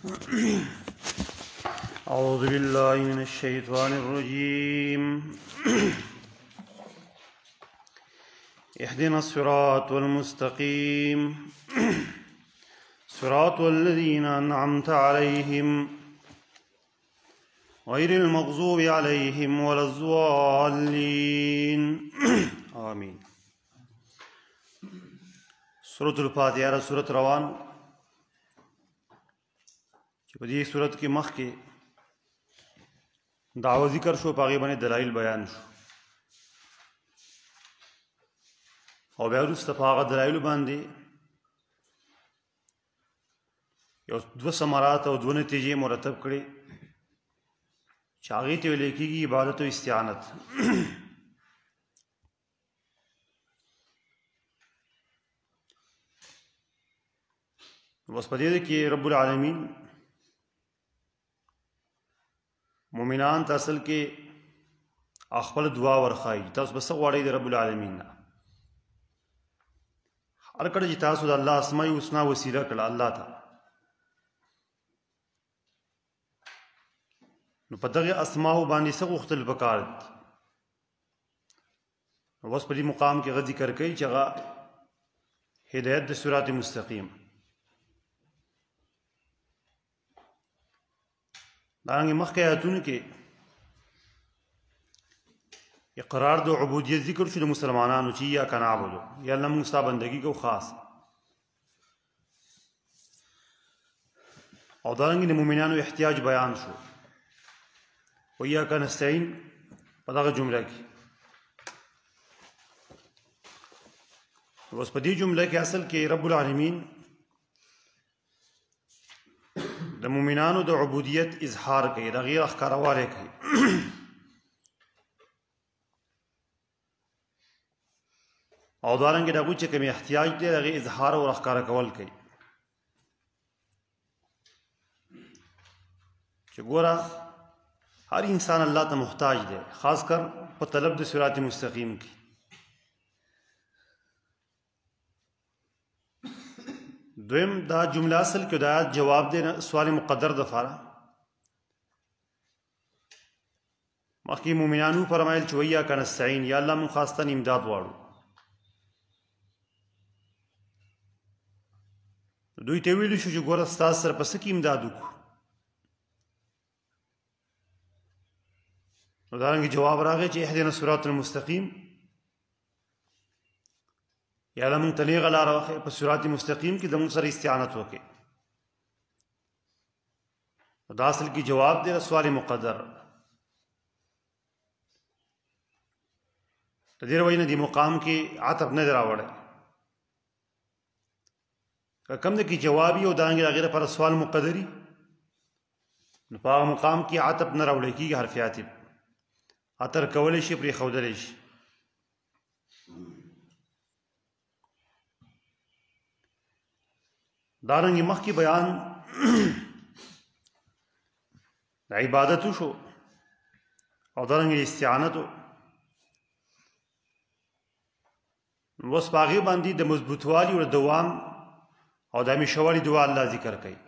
أعوذ بالله من الشيطان الرجيم. اهدنا الصراط المستقيم صراط الذين أنعمت عليهم غير المغضوب عليهم ولا الضالين آمين. سورة الفاتحة سورة روان په دې صورت کې مخکې دعوه ذکر شو، په هغې باندې دلایل بیان شو او بیا وروسته په هغه دلایلو باندې یو دوه ثمرات او دوه نتیجې مرتب کړې چې هغې ته ویلی کېږي عبادت او استعانت. بس په دې کې رب العالمین مومنان ته اصل کې خپل دعا ورخایي. تاسو به څه غواړئ د رب العالمین نه؟ هر کله چې تاسو د الله اسماء الحسنا وسیله کړه الله ته، نو په دغه اسماءو باندې څه غوښتل پکار دي؟ اوس په دې مقام کې هغه ذکر کوي چې هغه هدایت د صراط مستقیم. دارنګه مخکې آیاتونو کې اقرار د عبودیت ذکر شو د مسلمانانو چې ایاک نعبدو، یا الله موږ ستا بندګي کوو خاص، او دارنګه د مؤمنانو احتیاج بیان شو و ایاک نستعین په دغه جمله کې. اوس په دې جمله کې اصل کې رب العالمین د مؤمنانو د عبودیت اظهار کوي، د غیر ښکاروالی کوي. او دارنګه د هغوی چې کوم احتیاج دی د هغې اظهار او راښکاره کول کوي چې ګوره هر انسان الله ته محتاج دی، خاص کر په طلب د صراط مستقیم کې. دویم دا جمله اصل کې د آیات جواب دی سوال مقدر دپاره. مخکې مؤمنانو فرمایل چې وایاک نستعین، یا الله موږ خاص ته امداد غواړو. دوی ته ویلي شو چې ګوره ستاسو سره په څه کې امداد وکړو؟ نو دارنګې جواب راغی چې اهدنا الصراط المستقیم، یا الله موږ ته نیغه لاره وښیه، په صراط مستقیم کې د موږ سره استعانت وکړي. دا اصل کې جواب دی سوال مقدر. د دې وجې نه دې مقام کې عطف نه دی راوړی، که کوم دی کې جوابي او دارنګې د هغې لپاره سوال مقدري، نو په هغه مقام کې عطف نه راوړی کېږي، حرف عطف عطر کولی شي، پرېښودلی شي. دارنګې مخکې بیان د عبادتو شو او دارنګې استعانتو. اوس په هغې باندې د مضبوطوالي او د دوام او د همیشهوالي دعا الله ذکر کوي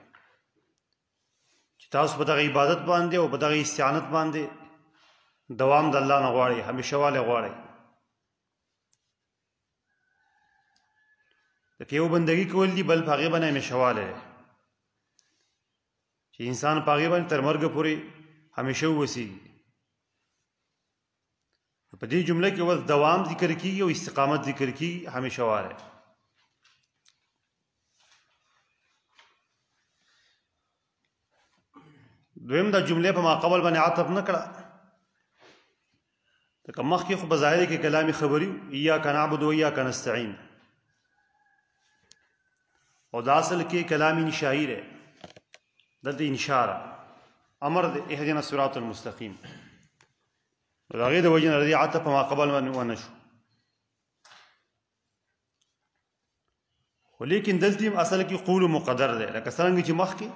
چې تاسو په دغه عبادت باندې او په دغه استعانت باندې دوام د الله نه غواړئ، همیشهوالی غواړئ. د یو بندګي کول دي، بل په هغې باندې همیشهوالی دی چې انسان په هغې باندې تر مرګه پورې همیشه واوسېږي. په دې جمله کې اوس دوام ذکر کېږي او استقامت ذکر کېږي، همیشهوالی. دویم دا جملې په ماقبل باندې عطف نه کړه، ځکه مخکې خو په ظاهر کې کلامي خبري ایاک نعبد و ایاک نستعین، او دا اصل کې کلام انشائی دی، دلته انشاء امر دی اهدنا الصراط المستقیم. د هغې د وجې نه د دې عطف په ماقبل باندې ونه شو. خو لیکن دلته هم اصل کې قول مقدر دی، لکه څرنګه چې مخکې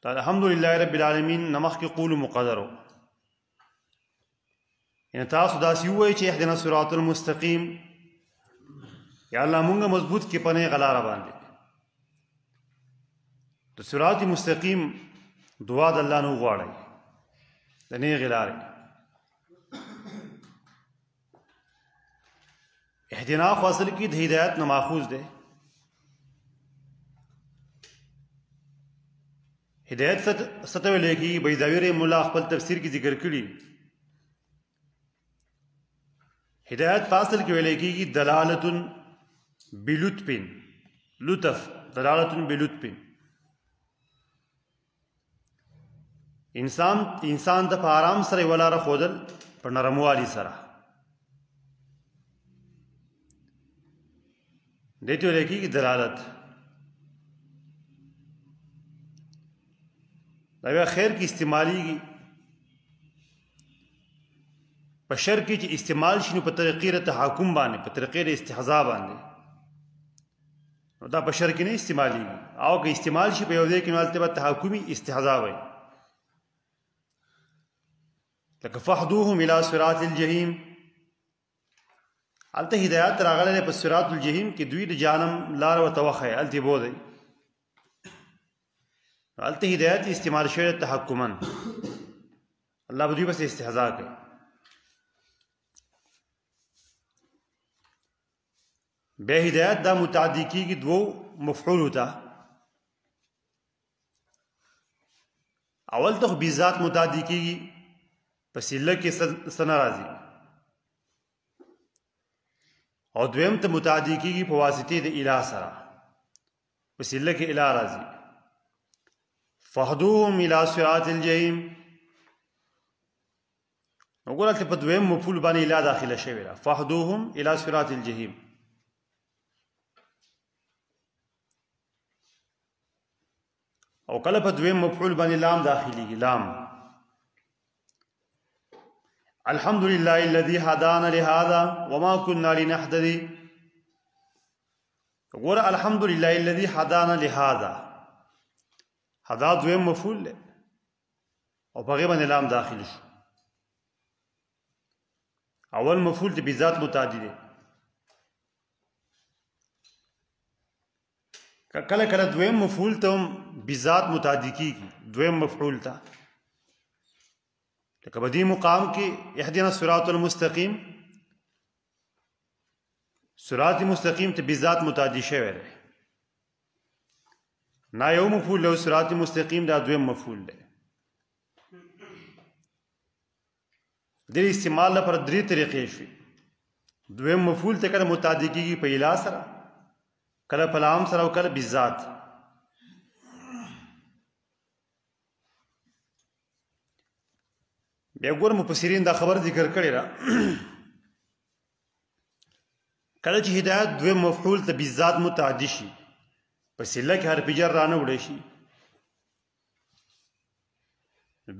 د الحمدلله رب العالمین نه مخکې قول مقدر و. یعنې تاسو داسې ووایئ چې اهدنا الصراط المستقیم، یا الله مونږ مضبوط کې په نیغه لاره باندې، د صراط مستقیم دعا د الله نه وغواړئ د نیغې لارې. اهدنا خو اصل کې د هدایت نه ماخوذ دی. هدایت څه ته ویل کېږي؟ بیضاوي رحمه الله خپل تفسیر کې ذکر کړي. هدایت په اصل کې ویل کېږي دلالة بلطف، لطف، دلالة بلطف. انسان ته په آرام سره یوه لاره ښودل، په نرموالي سره. دې ته ویل کېږي دلالت. دا بیا خیر کې استعمالیږي. په شر کې چې استعمال شي نو په طریقې د تحکم باندې، په طریقې د استهزاء باندې، نو دا په شر کې نه استعمالیږي. او که استعمال شي په یو ځای کې نو هلته به تحکمي استهزاء وي. لکه فهدوهم الى صراط الجحیم، هلته هدایت راغلی دی په صراط الجحیم کې، دوی د جهنم لاره ورته وښیه، هلته یې بوځئ. هلته هدایت استعمال شوی تحکما، الله به دوی پسې استهزاء کوي. بیا هدایت دا متعدی کېږي دوو مفعولو ته. اول ته خو بذات متعدی کېږي، په صله کې څه نه راځي. او دویم ته متعدی کېږي په واسطې د اله سره، په صله کې اله راځي. فهدوهم الى صراط الجحیم، وګوره هلته په دویم مفعول باندې اله داخله شوې ده، فهدوهم الى صراط الجحیم. او کله په دویم مفعول باندې لام داخليږي، لام. الحمد لله الذي هدانا لهذا وما كنا لنهتدي. وګوره الحمد لله الذي هدانا لهذا، هدا دویم مفعول دی او په هغې باندې لام داخل شو. اول مفعول د بذات متعدي دی. کله کله دویم مفعول ته هم بذات متعدي کېږي، دویم مفعول ته. لکه په دې مقام کې اهدنا الصراط المستقیم، صراط مستقیم ته بذات متعدي شوی دی. نا یو مفعول له صراط مستقیم دا دویم مفعول دی. د استعمال لپاره درې طریقې شوي. دویم مفعول ته کله متعدي کېږي په اله سره، کله په لام سره، او کله بذات. بیا ګوره مفسرین دا خبر ذکر کړې ده کله چې هدایت دویم مفعول ته بذات متعدي شي، په صله کې حرف جر رانه وړی شي،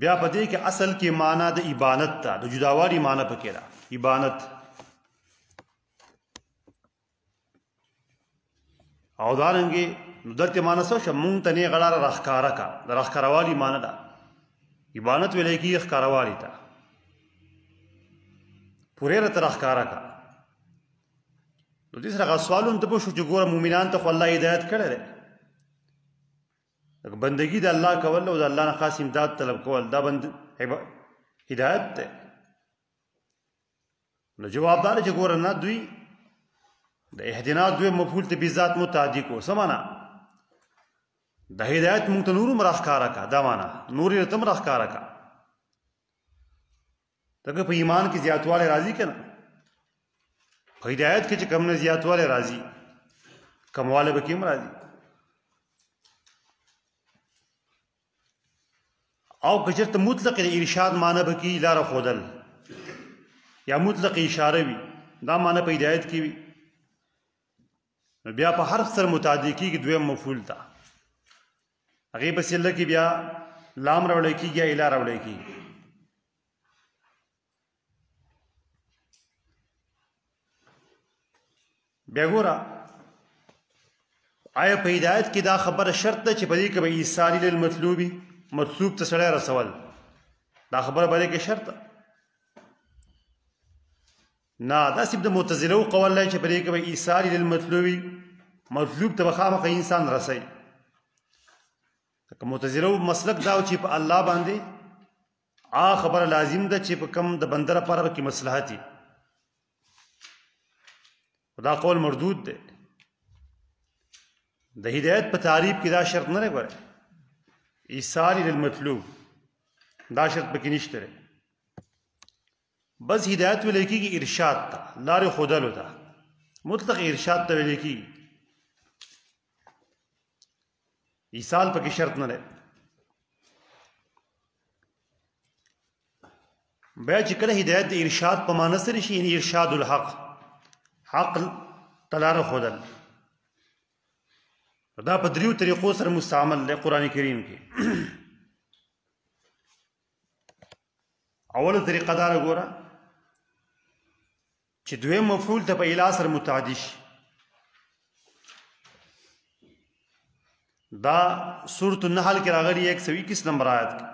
بیا په دې کې اصل کې معنا د ابانت ته، د جداوالي معنا پکې ده، ابانت. او دارنګې نو دلته معنا څه شو؟ مونږ ته نه غړاره راښکاره کا، د راښکاروالي معنا ده. ابانت ویلی کېږي ښکاروالي ته، پورې راته راښکاره کا. نو دې سره هغه سوال هم ته پوه شو چې ګوره مؤمنان ته خو الله هدایت کړی دی، بندګي د الله کول او د الله نه خاص امداد طلب کول، دا هدایت دی. نو جواب دا دی چې ګوره نه، دوی د اهدنا دویم مفعول ته بذات متعدي کو. څه معنا؟ د هدایت مونږ ته نور هم راښکاره کا، دا معنا نور یې ته هم راښکاره کا. ځکه په ایمان کې زیاتوالی راځي که نه؟ په هدایت کې چې کم نه زیاتوالی راځي، کموالی به کې هم راځي. او که چېرته مطلق د ارشاد معنی به کې لاره ښودل، یا مطلق اشاره وي، دا معنی په هدایت کې وي، نو بیا په حرف سره متعدي کېږي دویم مفعول ته. هغې په صله کې بیا لام راوړی کېږي یا اله راوړی کېږي. بیا ګوره آیا په هدایت کې دا خبره شرط ده چې په دې کې به ایصالي للمطلوبي، مطلوب ته سړی رسول، دا خبره په دې کې شرط ده؟ نه، دا صرف د معتزله قول دی چې په دې کې به ایصالي للمطلوبي، مطلوب ته به خامخا انسان رسوي. که معتزله مسلک دا چې په الله باندې خبره لازم ده چې په کم د بنده لپاره کې مصلحت وي، دا قول مردود ده. د هدایت په تعریف کې دا شرط نه دی، ګوره ایصال للمطلوب دا شرط پکې نشته دی. بس هدایت ویل کېږي ارشاد ته، لارې ښودلو ته، مطلق ارشاد ته ویل کېږي، ایصال پکې شرط نه دی. بیا چې کله هدایت د ارشاد په معنی سره شي، یعنی ارشاد الحق، حق ته لاره ښودل، دا په دریو طریقو سره مستعمل دی قرآن کریم کې. اوله طریقه دا ګوره چې دویم مفعول ته په اله سره متعدي شي. دا سورة النحل کې راغلي 121 نمبر آیت کې،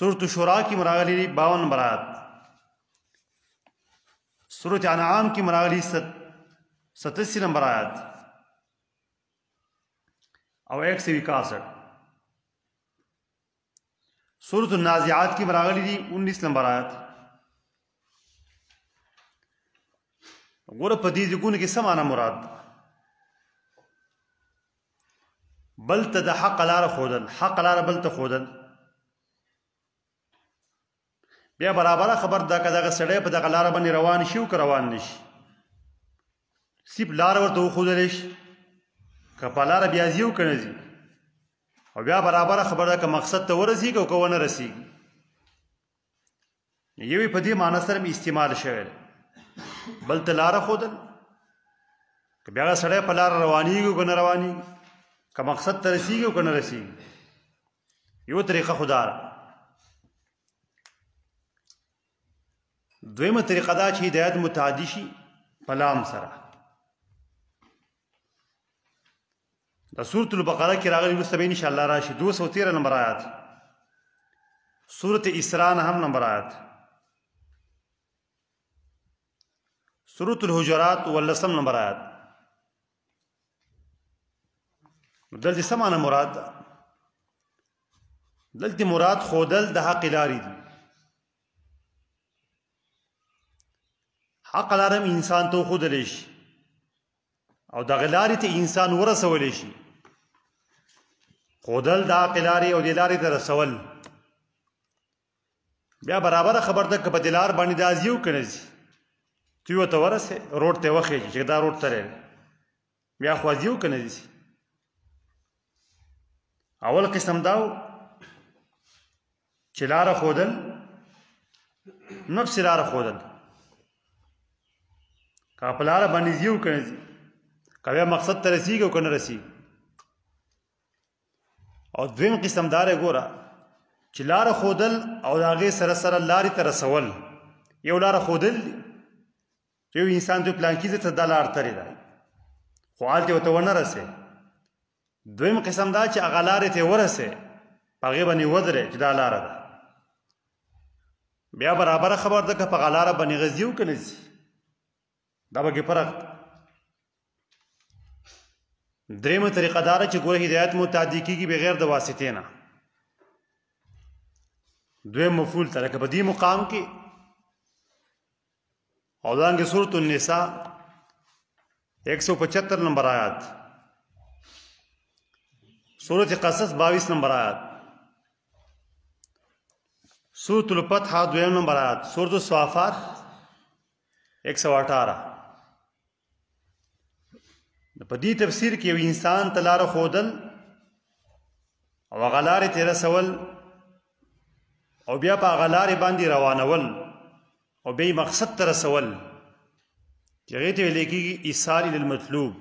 سورة شورا کې راغلي 52 نمبر آیت، سورة انعام کې راغلي 87 نمبر آیت او 161. سورة النازعات کی مراغلی دی 19 نمبر آیت. گورا پدی ذکون کی سمانا مراد بل تا دا حق لار خودل، حق لار بل تا خودل. بیا برابر خبر دا که دا سڑے پا دا لار بنی روان شیو که روان نش، سیپ لار ورطو خودلش که پا لار بیازیو کنزی، او بیا برابر خبر ده که مقصد ته ورسیږي او که ونه رسیږي. یوی په دې معنی سره استعمال شوی بل ته لاره ښودل، که بیا سړی په لاره روانېږي او که نه روانېږي، که مقصد ته رسیږي او که نه رسیږي. یو طریقه خو دا ده. دویمه طریقه دا چې هدایت متعدي شي په لام سره. دا سورة البقرہ کی راغلی مستبین انشاءاللہ راشی 213 نمبر آیات، سورة اسراء ہم نمبر آیات، سورة الحجرات 18 نمبر آیات. دلتی سمانا مراد دلتی مراد خودل د حق لاری دی. حق لارم انسان تو خودلی شي او د غلاری ته انسان ورسولی شي. خودل د حق لاري او د لارې ته رسول بیا برابر خبر ده که په دلار باندې دا ځي او که نه ځي، ته ورته ورسې روډ ته وخېږي چې دا روډ ته بیا خو ځي او که نه ځي. اول قسم دا و چې لاره ښودل، نفس لاره ښودل، که په لاره باندې ځي او که نه ځي، که بیا مقصد ته رسیږي او که نه رسیږي. او دویم قسم دار ګوره چې لاره ښودل او د هغې سره سره لارې ته رسول. یو لاره ښودل دي چې یو انسان ته پلانکي ځای ته دا لار تلې ده خو هلته ورته ونه رسې. دویم قسم دا چې هغه لارې ته ورسې، په هغې باندې ودرې چې دا لاره ده، بیا برابره خبر ده که په هغه لاره باندې هغه ځي او که نه ځي، دا پکې فرق. دریمه طریقه داره چې ګوره هدایت متعدي کېږي بغیر د واسطې نه. دویم مفعول ته لکه په دې مقام کې او دانګې سورة النساء 175 نمبر آیات، سورة قصص 22 نمبر آیات، سورة الفتح 2 نمبر آیات، سورة الصافات 118. په دې تفسیر کې یو انسان ته لاره ښودل او هغه لارې ته رسول او بیا په هغه لارې باندې روانول او بیا مقصد ته رسول، چې هغې ته ویلی کېږي ایصال للمطلوب.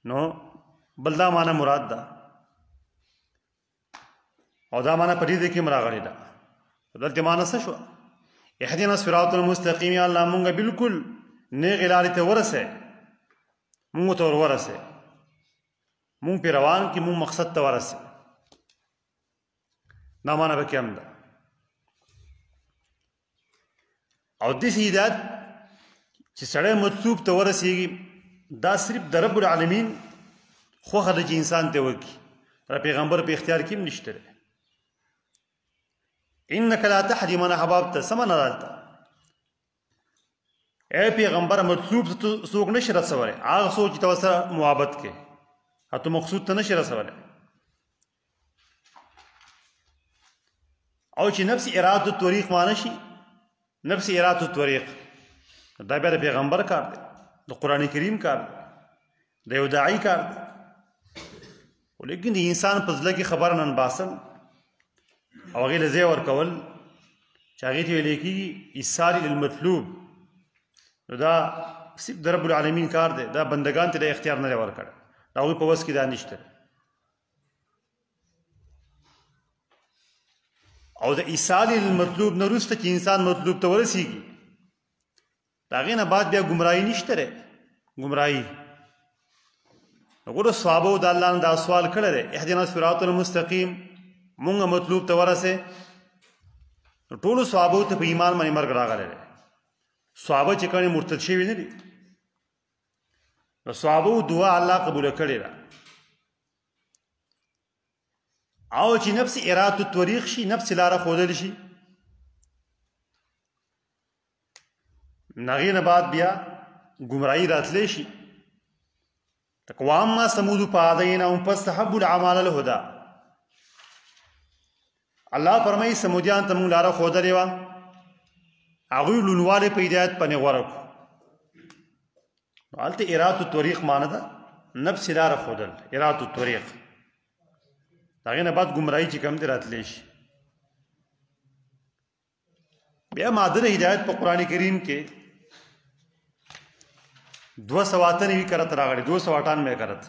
نو بل دا معنی مراد ده او دا معنی په دې کې هم راغلې ده. دلته معنی څه شوه؟ اهدنا الصراط المستقیم، یا الله مونږ بالکل نیغې لارې ته ورسې، مونږ ته ور ورسې، مونږ پې روان کړي، مونږ مقصد ته ورسې. دا معنی پکې هم ده. او داسې هدایت چې سړی مطلوب ته ورسېږي دا صرف د رب العالمین خوخه د انسان ته وکی را پیغمبر په اختیار کې نشته انک لا تهدی من احببت سمن راته اے پیغمبر مطلوب سوق نشي رسوله هغه سوچ ته سره محبت کې اته مقصود ته نشي رسوله او چې نفس اراده الطريق مانشي نفس اراده الطريق دا به پیغمبر کار دی د قران کریم کار دی د یو داعی کار دی ولیکن د انسان په ځل کې خبر نن باسم او هغه له ځای ورکول چې هغه ته ویل کېږي ایصال للمطلوب دا صرف د رب العالمین کار دی دا بندگان ته د اختیار نه ورکړ دا هغوی په وس کې دا نشته او د ایصال للمطلوب نه وروسته چې انسان مطلوب ته ورسیږي د هغې نه بعد بیا ګمراهي نشته دی ګمراهي وګوره صحابو د الله نه دا سوال کړی دی اهدنا الصراط المستقیم مونږ مطلوب ته ورسې ټولو صحابو ته په ایمان باندې مرګ راغلی دی صحابه چې کله مرتد شوي نه دي نو صحابو دعا الله قبول کړې ده او چې نفس اراده الطريق شي نفس لاره ښودل شي نغې نه بعد بیا ګمراهي راتلی شي واما ثمود فهدیناهم فاستحبوا العمل الهدى الله فرمایي سمودیان ته موږ لاره ښودلې وه هغوی لونوالی په هدایت باندې غوره کړو هلته اراده الطريق معنی ده نفس لاره ښودل اراده الطريق د هغې نه بعد ګمراهي چې کوم دی راتلی شي بیا ماده د هدایت په قرآن کریم کې 298 کرت راغلی 298 کرت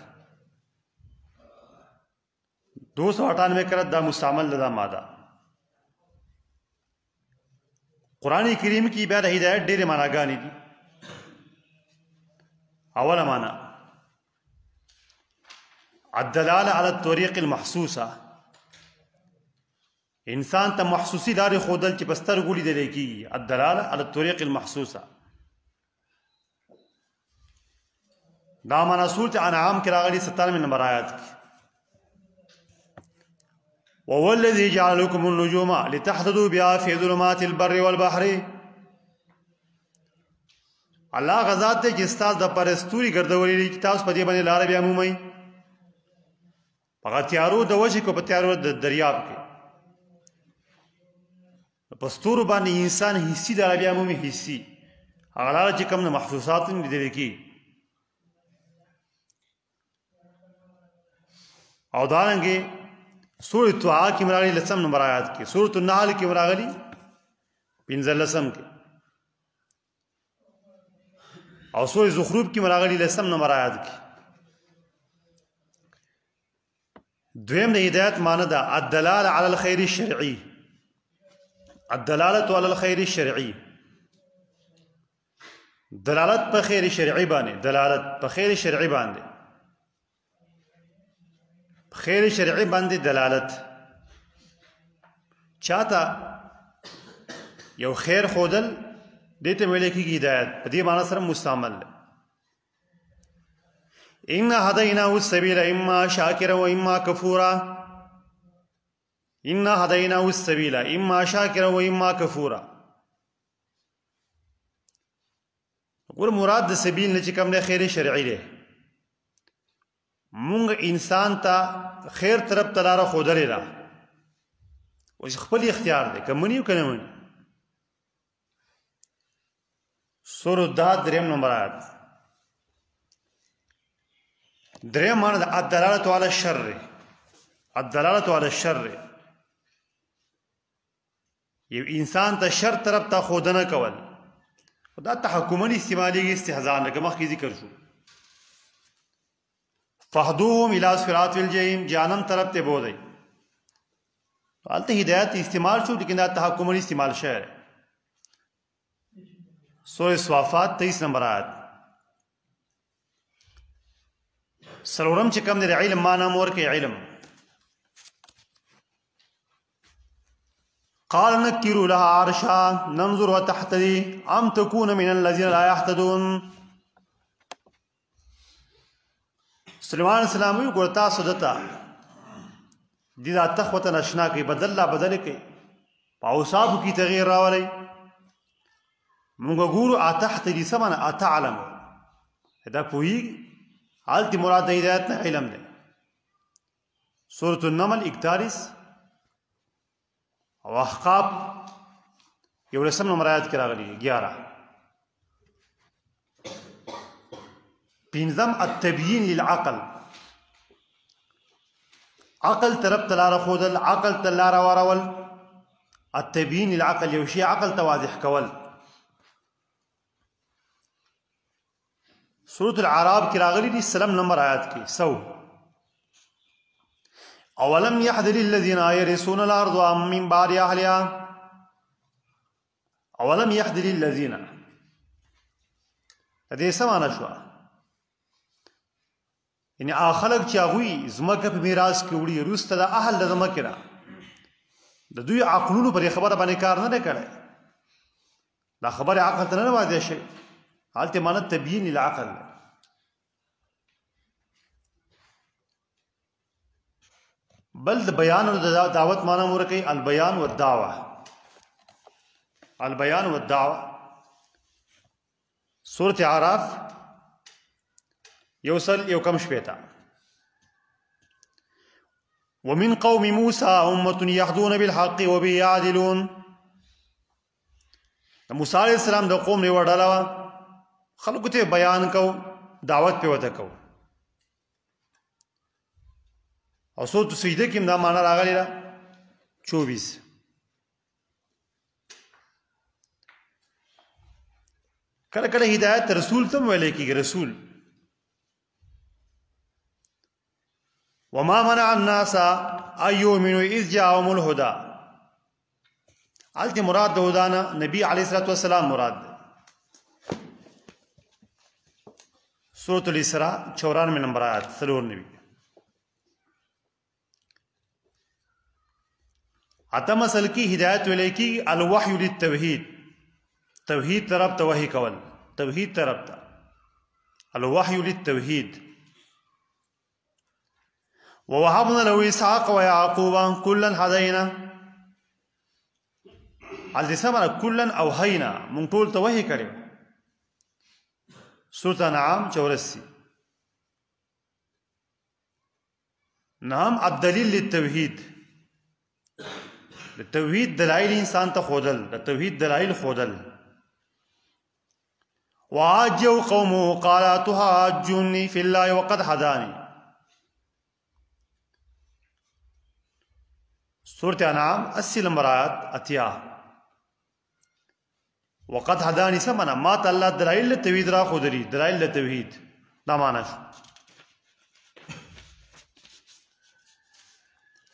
298 کرت دا مستعمل دا ماده قرآن کریم کی بیا د هدایت ډېرې معناګانې دي اوله معنا الدلاله على الطريق المحسوسه انسان ته محسوسي لارې ښودل چې په سترګو لیدلی کېږي الدلاله على الطريق المحسوسه دا معنا سورت انعام کې راغلي 97 نمبر آیات کې وهو الذي جعل لكم النجوم لتهتدوا بها في ظلمات البر والبحر الله غزاد ته چې ستاسو د پرستوري ګرځولې چې تاسو په دې باندې لاره بیا مومئ هغه تیارو د وجې کو په تیارو د دریاب کې په ستورو باندې انسان حسي لاره بیا مومي حسي هغه لاره چې کوم نه محسوسات لیدل کېږي او دارنګې سورة طه کې راغلي 10 نمبر آیات کې سورة النحل کې راغلي 15 کې او سورة زخرف کې راغلي 10 نمبر آیات کې دویم د هدایت معنی ده الدلاله على الخير الشرعي الدلاله على الخير الشرعي دلالت په خیر شرعي باندې دلالت په خیر شرعي باندې خیر شرعي باندې دلالت چاته یو خیر خودل دته ویل کېږي هدایت په دې معنی سره مستعمل ان هديناه السبيل اما شاكرا واما كفورا ان هديناه السبيل اما شاكرا واما كفورا ګور مراد د سبیل نه چې کوم نه خیر شرعي دی مونږ انسان ته خیر طرف ته لاره ښودلې ده اوس خپل اختیار دی که مني که نه مني سورة داد 3 نمبر آیات دریم معنی ده الدلالة على الشر الدلالة على الشر یو انسان ته شر طرف ته ښودنه کول دا تحکمن استعمالیږي استهزاء لکه مخکې ذکر شو فهدوهم الى صراط الجحیم جهنم طرف ته بودی حالت هدایت استعمال شو لیکن دا تحکمن استعمال شعر سورة صافات 23 نمبر آیت سلورم چې کوم دی علم معنا مور کې علم قال نكروا لها عرشا ننظر وتحتدي ام تكون من الذين لا يهتدون سلیمان السلام وی ګورتا سودتا دي دا تخوته نشنا کوي بدل کوي پاوصاب کی تغییر راولي مونږ ګورو اتحت دي سمانه اتعلم دا پوي حالت مراد هدایت نه علم ده سورة النمل 41 او احقاب یو لسم نمبر آیات کې راغلي 11 پنځم التبیین للعقل عقل طرف تلار خودل عقل تلار ورول التبیین للعقل یو شی عقل تواضح کول سورة العراب کې راغلي دي سلام نمبر آیات کې 100 اولم يحذر الذين يرثون الارض من بعد اهلها اولم يحذر الذين هذه سمانه شو یعنی اخلق چاغوي زمکه په میراث کې وړي روسته د اهل د زمکه را د دوی عقلونو پر خبره باندې کار نه کړي دا خبره عقل ته نه واضح شي حالت معنی تبیین للعقل بل د بیان او د دعوت معنی مرکي البیان والدعوه البیان والدعوه سورة اعراف يوصل يوكم شبيتا ومن قوم موسى أمة يهدون بالحق وبه يعدلون موسى عليه السلام دا قوم نے وڈالا خلقو تے بیان کو دعوت پہ وتا کو او سورة سجدہ کی دا معنی راغلی را 24 کله کله ہدایت رسول تم ویلے کی رسول وما منع الناس ان يؤمنوا اذ جاءهم الهدى التي مراد هدانا نبی علیہ الصلوۃ والسلام مراد سورة الاسراء 94 نمبر آیت سلور نبی اتم اصل کی ہدایت ویلے کی الوحی للتوحید توحید طرف توحی کول توحید طرف تا الوحی للتوحید ووهبنا له اسحاق ويعقوب كلا هدينا الجسمنا كلا اوحينا من طول توحي کړو سورة انعام 84 نعم الدليل للتوحيد التوحيد دلائل انسان ته خودل التوحيد دلائل خودل وعاجوا قومه قال تحاجوني في الله وقد هداني سورة انعام 80 نمبر آیات اتیا وقد هداني سمنا ما تعالی دلائل التوحید را خودری دلائل التوحید دا معنی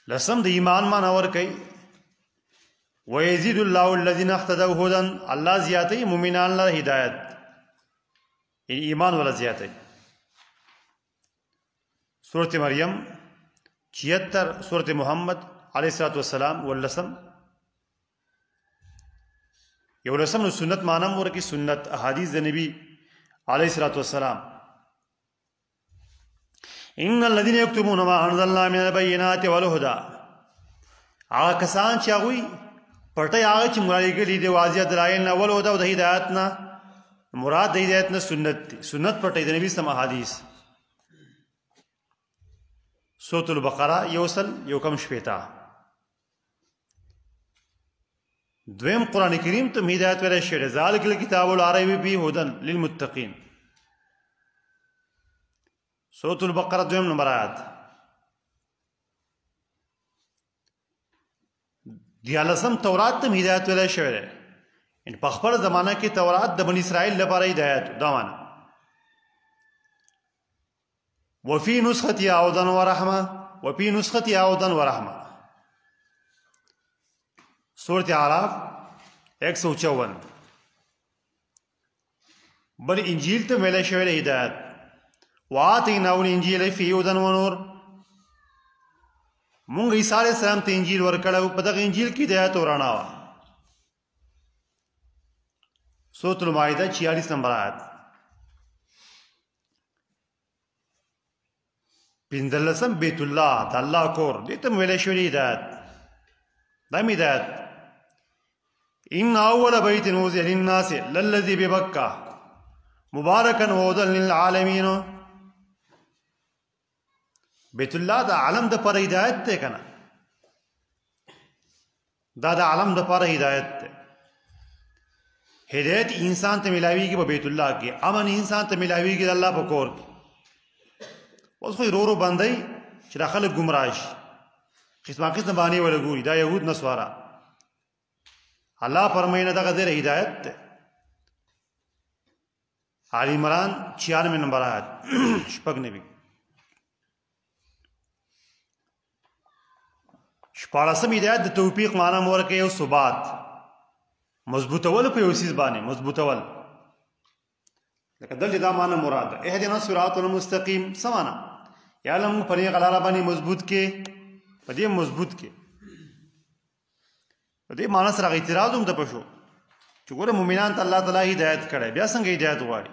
لسم د ایمان معنی ور کوي ويزيد الله الذين اهتدوا هدى الله زیاتی مومنان له هدایت ایمان ولا زیاتی سورة مریم 76 سورة محمد علیہ الصلوۃ والسلام واللسم یو لسم سنت معنی ورکی سنت احادیث د نبی علیہ الصلوۃ والسلام ان الذين يكتمون ما انزلنا من البينات والهدى هغه کسان چې هغوی پټه هغه چې مراد کړي دی واضح دلایل نه ولهدا او د هدایت نه مراد د هدایت نه سنت پټه د نبی سم احادیث سورة البقرہ یوصل یوکم شپیتا دویم قرآن کریم تم ہدایت ویلے شیر ذالک الکتاب العربی بھی ہدن للمتقین سورة البقرہ دویم نمبر آیات دیالسم تورات تم ہدایت ویلے شیر ان پخبر زمانہ کی تورات د بنی اسرائیل لپاره ہدایت دامانا وفي نسختها هدى ورحمة وفي نسختها هدى ورحمة سورة اعراف 154 بل انجیل ته ویل شوی هدایت وآتیناه الانجیل فیه هدى ونور مونږ عیسی علیہ السلام ته انجیل ورکړو په دغه انجیل کې هدایت ورانه وا سورة المائده 46 نمبر آیت پنځلسم بیت الله د الله کور دې ته ویلی شوي هدایت دا مې هدایت ان اول بیت وضع للناس للذي ببکه مبارکا وهدى للعالمین بیت الله د عالم د پر هدایت دی کنه دا د عالم د پر هدایت دی هدایت انسان ته ملاویږي په بیت الله کې امن انسان ته ملاویږي د الله په کور کې اوس خو ورو باندې چې دا خلک ګمراه شي قسمه قسم باندې ولګوري دا يهود نسوارا الله فرمایي نه دغه د هدایت ده آل عمران 96 نمبر آیت شپږ نبی شپاړسم هدایت د توفیق معنا ورکوي او ثبات مضبوطول په یو سیز باندې مضبوطول لکه دلته دا معنا مراد ده اهدنا الصراط المستقیم سمانا یا لم په دې غلاره باندې مضبوط کې په دې مضبوط کې په دې معنا سره اعتراض هم د پښو چې ګوره مؤمنان ته الله تعالی هدایت کړي بیا څنګه هدایت غواړي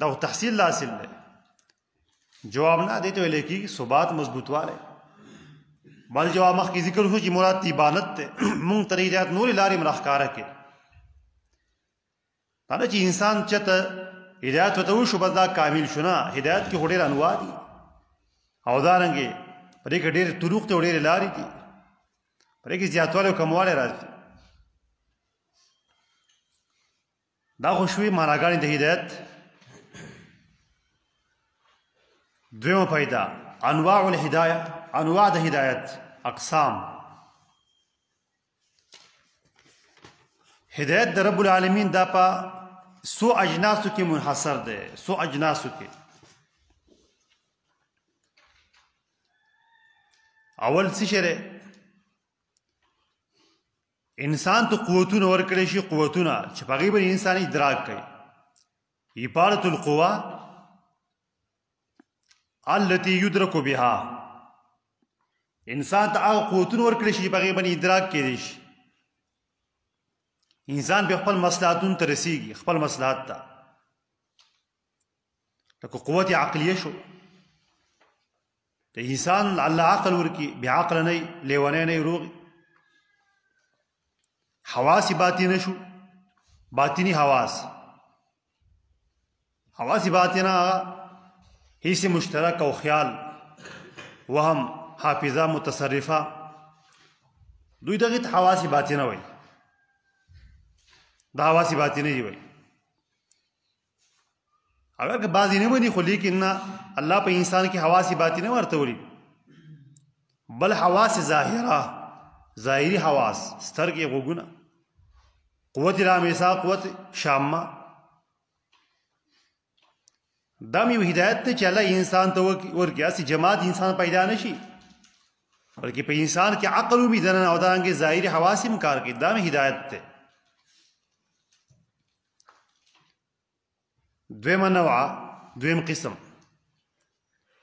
دا تحصیل حاصل دی جواب نه دی ته ویل کېږي ثبات مضبوطواله بل جواب مخکې ذکر شو چې مراد تیبانت ته مونږ ته هدایت نور لارې مراخکاره کې دا چې انسان چته هدایت وته وشو بس دا کامل شو نه هدایت کې ډېر انواع دي او دارنګې په دې کې ډېر طرق ته ډېر لارې دي په دې کې زیاتوالی او کموالی راځي دا خو شوي معناګانې د هدایت دویمه پیدا انواع الهدایه انواع د هدایت اقسام هدایت د رب العالمین دا په سو اجناسو کې منحصر ده سو اجناسو کې اول څه شری انسان ته قوتونه ورکړي شي قوتونه چې په غیبه انسان ادراک کوي ابارة القوى التي يدرك بها انسان ته هغه قوتونه ورکړي شي په غیبه ادراک کوي شي انسان به خپل مصلحتونو ته رسیږي خپل مصلحت ته لکه قوت عقلیه شو ته انسان الله عقل ورکی بیا عقل نه لیونه نه روغ حواس باطنه شو باطنی حواس باطنه حس مشترک او خیال وهم حافظه متصرفه دوی دغه حواس باطنه وي دا حواس باطنه دی وي اگر که بعضی نه ونی خو لیکن الله په انسان کې حواس باطنه ورته وري بل حواس ظاهره ظاهری حواس سترګې غوګونه قوت رامیسا قوت شامه دا مې هدایت ته چې الله انسان ته ورکړي چې جماعت انسان پیدا نشي بلکې په انسان کې عقل او دننه او دانګې ظاهری حواس هم کار کوي دا مې هدایت ته دویم قسم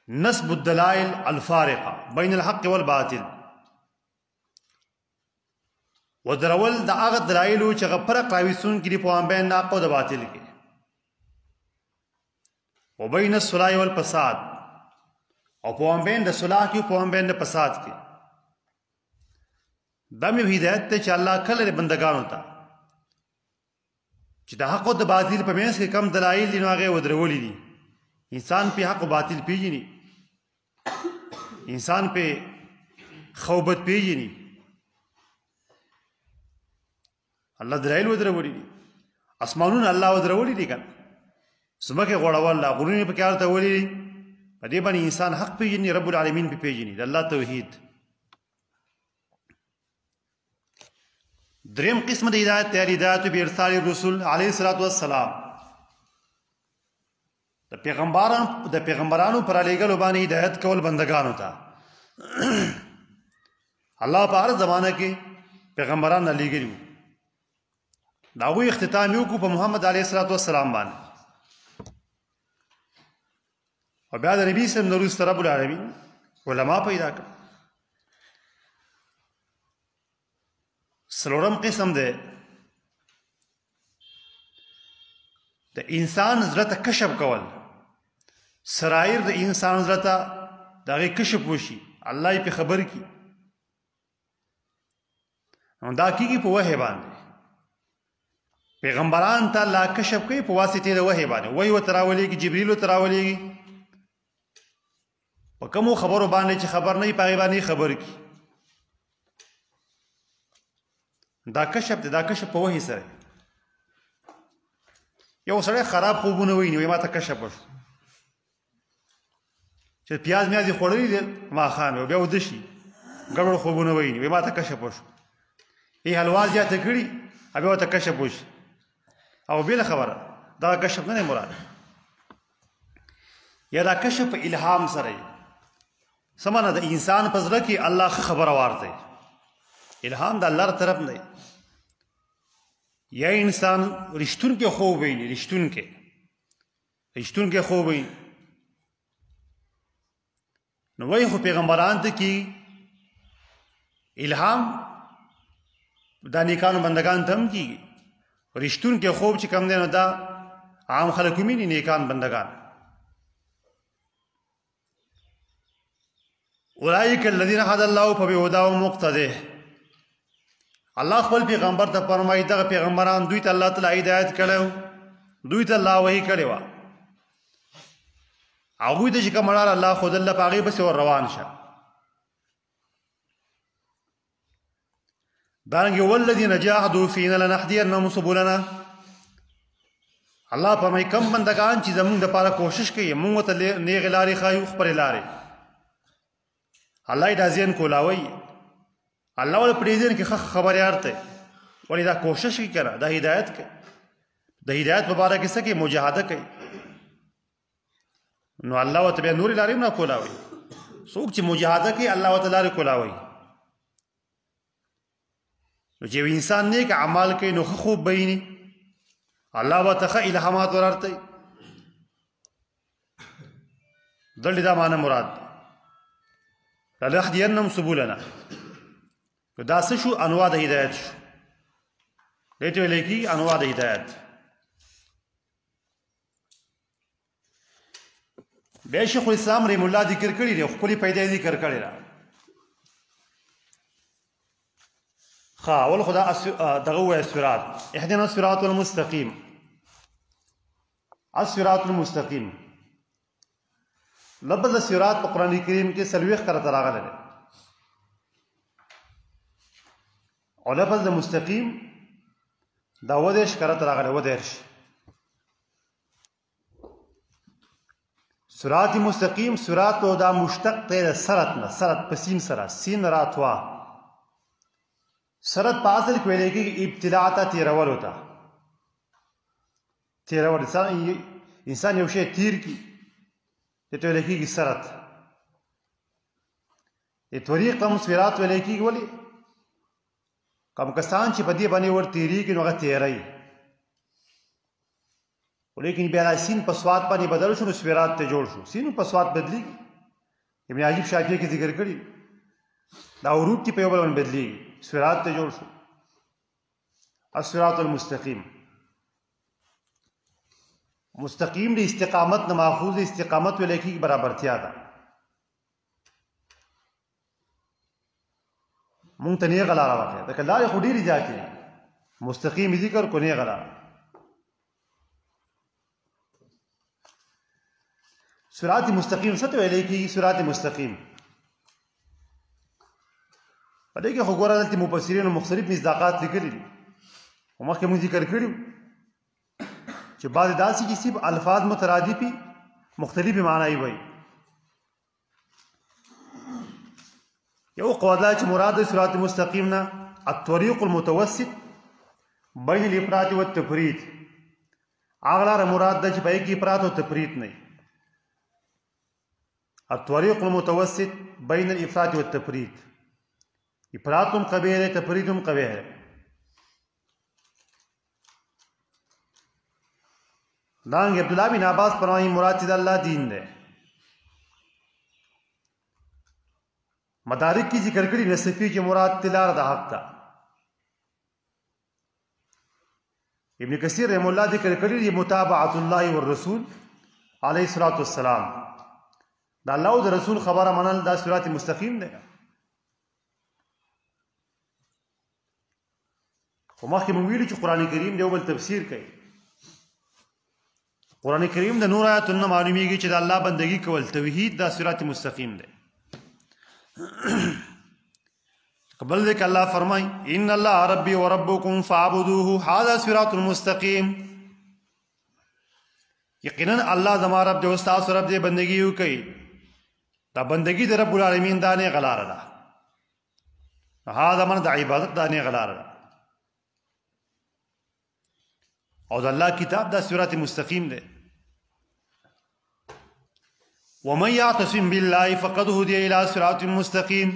نسب الدلائل الفارقه بين الحق والباطل ودرول د هغه دلایلو چې هغه فرق راوستون کړي په بین حق او د باطل کې وبین الصلاح والفساد او په بین د صلاح کې په بین د فساد کې دا مې هدایت ته چې الله کله بندگانو ته چې د حق او د باطل په منځ کې کم دلایل دي نو هغه ودرولې دي انسان په حق او باطل پیژني انسان په خوبت پیژني الله دلایل ودرولې دي اسمانونه الله ودرولې دي کنه سمکه غوړول الله غرونه په کار ته ولې په دې باندې انسان حق پیژني رب العالمین په پیژني د الله توحید دریم قسم د هدایت هدایت به ارسال الرسل علیه الصلاۃ والسلام د پیغمبرانو پر علیګلو باندې هدایت کول بندگانو ته الله په هر زمانه کې پیغمبران علیګلو داوی اختتام یو کو په محمد علیه الصلاۃ والسلام باندې او بیا د نبی سم نور رب العالمین علما پیدا کړ سلورم قسم ده د انسان زړه ته کشف کول سرایر د انسان زړه ته د هغې کشف وشي، الله یې پې خبر کړي. نو دا کېږي په وحی باندې. پیغمبران ته الله کشف کوي په واسطې د وحی باندې. وحی ورته راولېږي، جبریل ورته راولېږي، په کومو خبرو باندې چې خبر نه وي په هغې باندې خبر کړي. دا کشف دی، دا کشف په وحی سره. یو سړی خراب خوبونه ویني، وایي ما ته کشف وشو چې پیاز میاز یې خوړلي دي ماښام بیا وده شي، ګډوډ خوبونه ویني، وایي ما ته کشف وشو. یې حلوا زیاته کړي بیا ورته کشف وشي. او بله خبره دا کشف نه دی مراد، یا دا کشف په الهام سره وي. څه معنی د انسان په زړه کې الله ښه خبره واردوي. الهام د الله طرف نه دی. یا انسان رښتونکی خوب ویني، رښتونکی خوب ویني. نو وایي خو پیغمبران ته کې الهام دا نیکانو بندگان ته هم کېږي. رښتونکی خوب چې کوم دی نو دا عام خلک ومیني، نیکان بندگان. اولئک الذین هدی الله فبهداه مقتده. الله خپل پیغمبر ته فرمایي دغه پیغمبران دوی ته الله تعالی هدایت کړی، دوی ته الله وحی کړی وه. هغوی ته چې کومه لاره الله ښودله په هغې پسې ور روان شه. دارنګې والذین جاهدوا فینا لنهدینهم سبلنا. الله فرمایي کم بندگان چې زموږ دپاره کوشش کوي موږ ورته نیغې لارې ښایو، خپلې لارې. الله یې دا ذهن کولاوي، الله ولې په دې ذهن کې ښه خبریار دی، ولې دا کوشش کوي که نه، دا هدایت کوي. د هدایت په باره کې څه کوي؟ مجاهده کوي. نو الله ورته بیا نورې لارې هم نه کولاوي. څوک چې مجاهده کوي الله ورته لارې کولاوي. نو چې انسان نیک اعمال کوي نو ښه خوب به ویني، الله ورته ښه الهامات ورارتوي. دلته دا معنی مراد ده لنهدینهم سبلنا. دا څه شو؟ انواع د هدایت شو. دې ته ویل کېږي انواع د هدایت. بیا شیخ الاسلام رحم الله ذکر کړي دي، خپلې پیدا ذکر کړې ده. ښه اول خو دغه ووایه صراط، اهدنا الصراط المستقیم. الصراط المستقیم لفظ صراط په قرآن کریم کې 40 کرته راغلی دی، او لفظ د مستقیم دا 20 کرته راغلی. 20 صراط مستقیم. صراط دا مشتق دی د سرت نه، سرت په سین سره، سین راتوا. سرت په اصل کې ویل کېږي ابتلاع ته، تېرولو ته. تېرول انسان یو شی تیر کړي دې ته ویل کېږي سرت. د طریق ته هم صراط ویل کېږي. ولې؟ کوم کسان چې په دې باندې ور تېرېږي نو هغه تېروي، ولیکن بیا دا سین په سواد باندې بدل شو نو صراط ته جوړ شو. سین په سواد بدلېږي. ابن عجیب شافعي کې ذکر کړي دا حروف چې په یو بل باندې بدلېږي، صراط ته جوړ شو. الصراط المستقیم. مستقیم د استقامت نه ماخوذ. استقامت ویل کېږي برابرتیا ده. مونږ ته نیغه لاره وښیه. ځکه لارې خو ډېرې زیاتې دي، مستقیم ذکر کو نیغه لاره. صراط مستقیم څه ته ویل کېږي؟ صراط مستقیم په دې کې خو ګوره دلته مفسرینو مختلف مصداقات لیکلي دي، خو مخکې مونږ ذکر کړي چې بعضې داسې چې صرف الفاظ مترادفي مختلفې معنی وایي. یو قول دا چې مراد د صراط مستقیم نه الطریق المتوسط بین الافراط والتفریط. هغه لاره مراد ده چې په کې افراط او تفریط نه. الطریق المتوسط بین الافراط والتفریط. افراط هم قبیح دی، تفریط هم قبیح دی. دانګ عبداللہ بن عباس فرمایي مراد چې د الله دین دی. مدارک کی ذکر کړي نصفی چې مراد تلار د حق ده. ابن کثیر رحم الله ذکر کړي متابعت الله والرسول علیه الصلاۃ والسلام. د الله او د رسول خبره منل دا صراط مستقیم دی. خو مخکې مونږ ویلي چې قرآن کریم د یو بل تفسیر کوي. قرآن کریم د نور آیاتونو معلومیږي چې د الله بندگی کول توحید دا صراط مستقیم دی. قبل ذلك الله فرمای ان الله ربي وربكم فاعبدوه هذا صراط مستقیم. یقینا الله زما رب دی او تاسو رب دی بندگی وکړي. دا بندگی د رب العالمین دا نه غلاره ده. هذا من د عبادت دا نه غلاره ده. او د الله کتاب دا صراط مستقیم دی. ومن يعتصم بالله فقد هدي الى صراط مستقیم.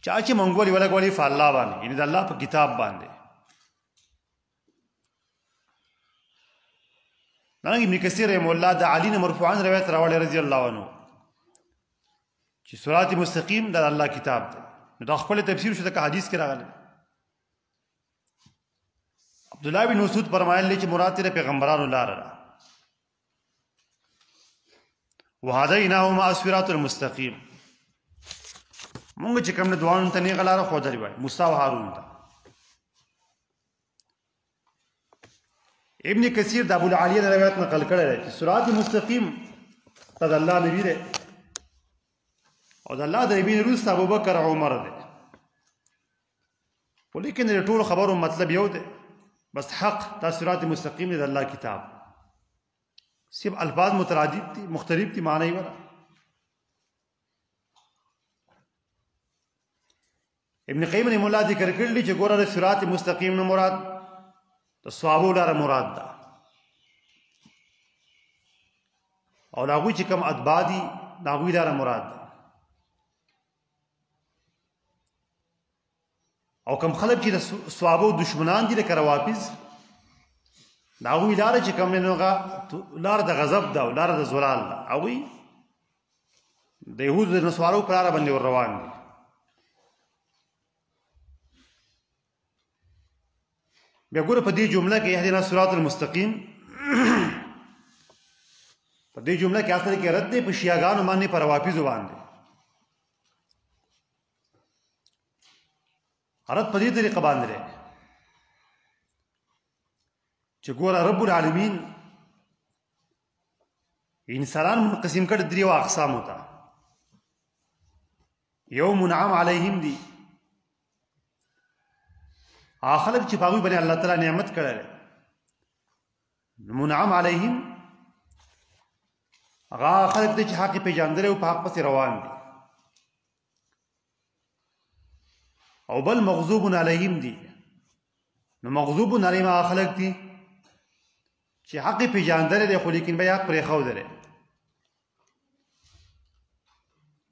چا چې منګولي ولګولي په الله باندې یعنی د الله په کتاب باندې. نن ابن کثیر رحمه الله د علی نه مرفوعا روایت راوړی رضی الله عنه چې صراط مستقیم د الله کتاب دی. نو دا خپل تفسیر شو د حدیث کې راغلی. عبد الله بن مسعود فرمایلی چې مراد تر پیغمبرانو لار را وهديناهما الصراط المستقیم. مونږ چې کوم نه دوانو ته نه غلاره خو درې وای موسی او هارون ته. ابن کثیر د ابو العالیه روایت نقل کړی دی چې صراط مستقیم د الله نبی دی او د الله د نبی وروسته ابوبکر او عمر دی. ولیکن د ټول خبرو مطلب یو دی بس حق دا صراط مستقیم دی د الله کتاب. صرف الفاظ مترادف دي مختلف دي معنی ولا. ابن قیم رحمه الله ذکر کړلی چې ګوره د صراط مستقیم نه مراد د صحابو لاره مراد ده او هغوی چې کوم اتباع دي د هغوی لاره مراد ده او کوم خلک چې د صحابو دشمنان دي لکه روافض د هغوی لاره چې کوم نه هغه لاره د غضب ده او لاره د زلال ده. هغوی د یهودو د نصارو په لاره باندې ور روان دي. بیا ګوره په دې جمله کې اهدنا الصراط المستقیم په دې جمله کې اصل کې رد دی په شیعاګانو باندې پر روافضو باندې. رد په دې طریقه باندې دی چې ګوره رب العالمین انسانان منقسم کړي دریو اقسامو ته. یو منعم علیهم دي خلق چې پاغوی باندې الله تعالی نعمت کړی منعم علیهم هغه خلق دي چې حق پیژندل او په حق پسې روان دي. او بل مغضوب علیهم دي نو مغضوب علیهم هغه خلق دي چې حق پیژندل دي خو لیکن بیا حق پرې خو دي.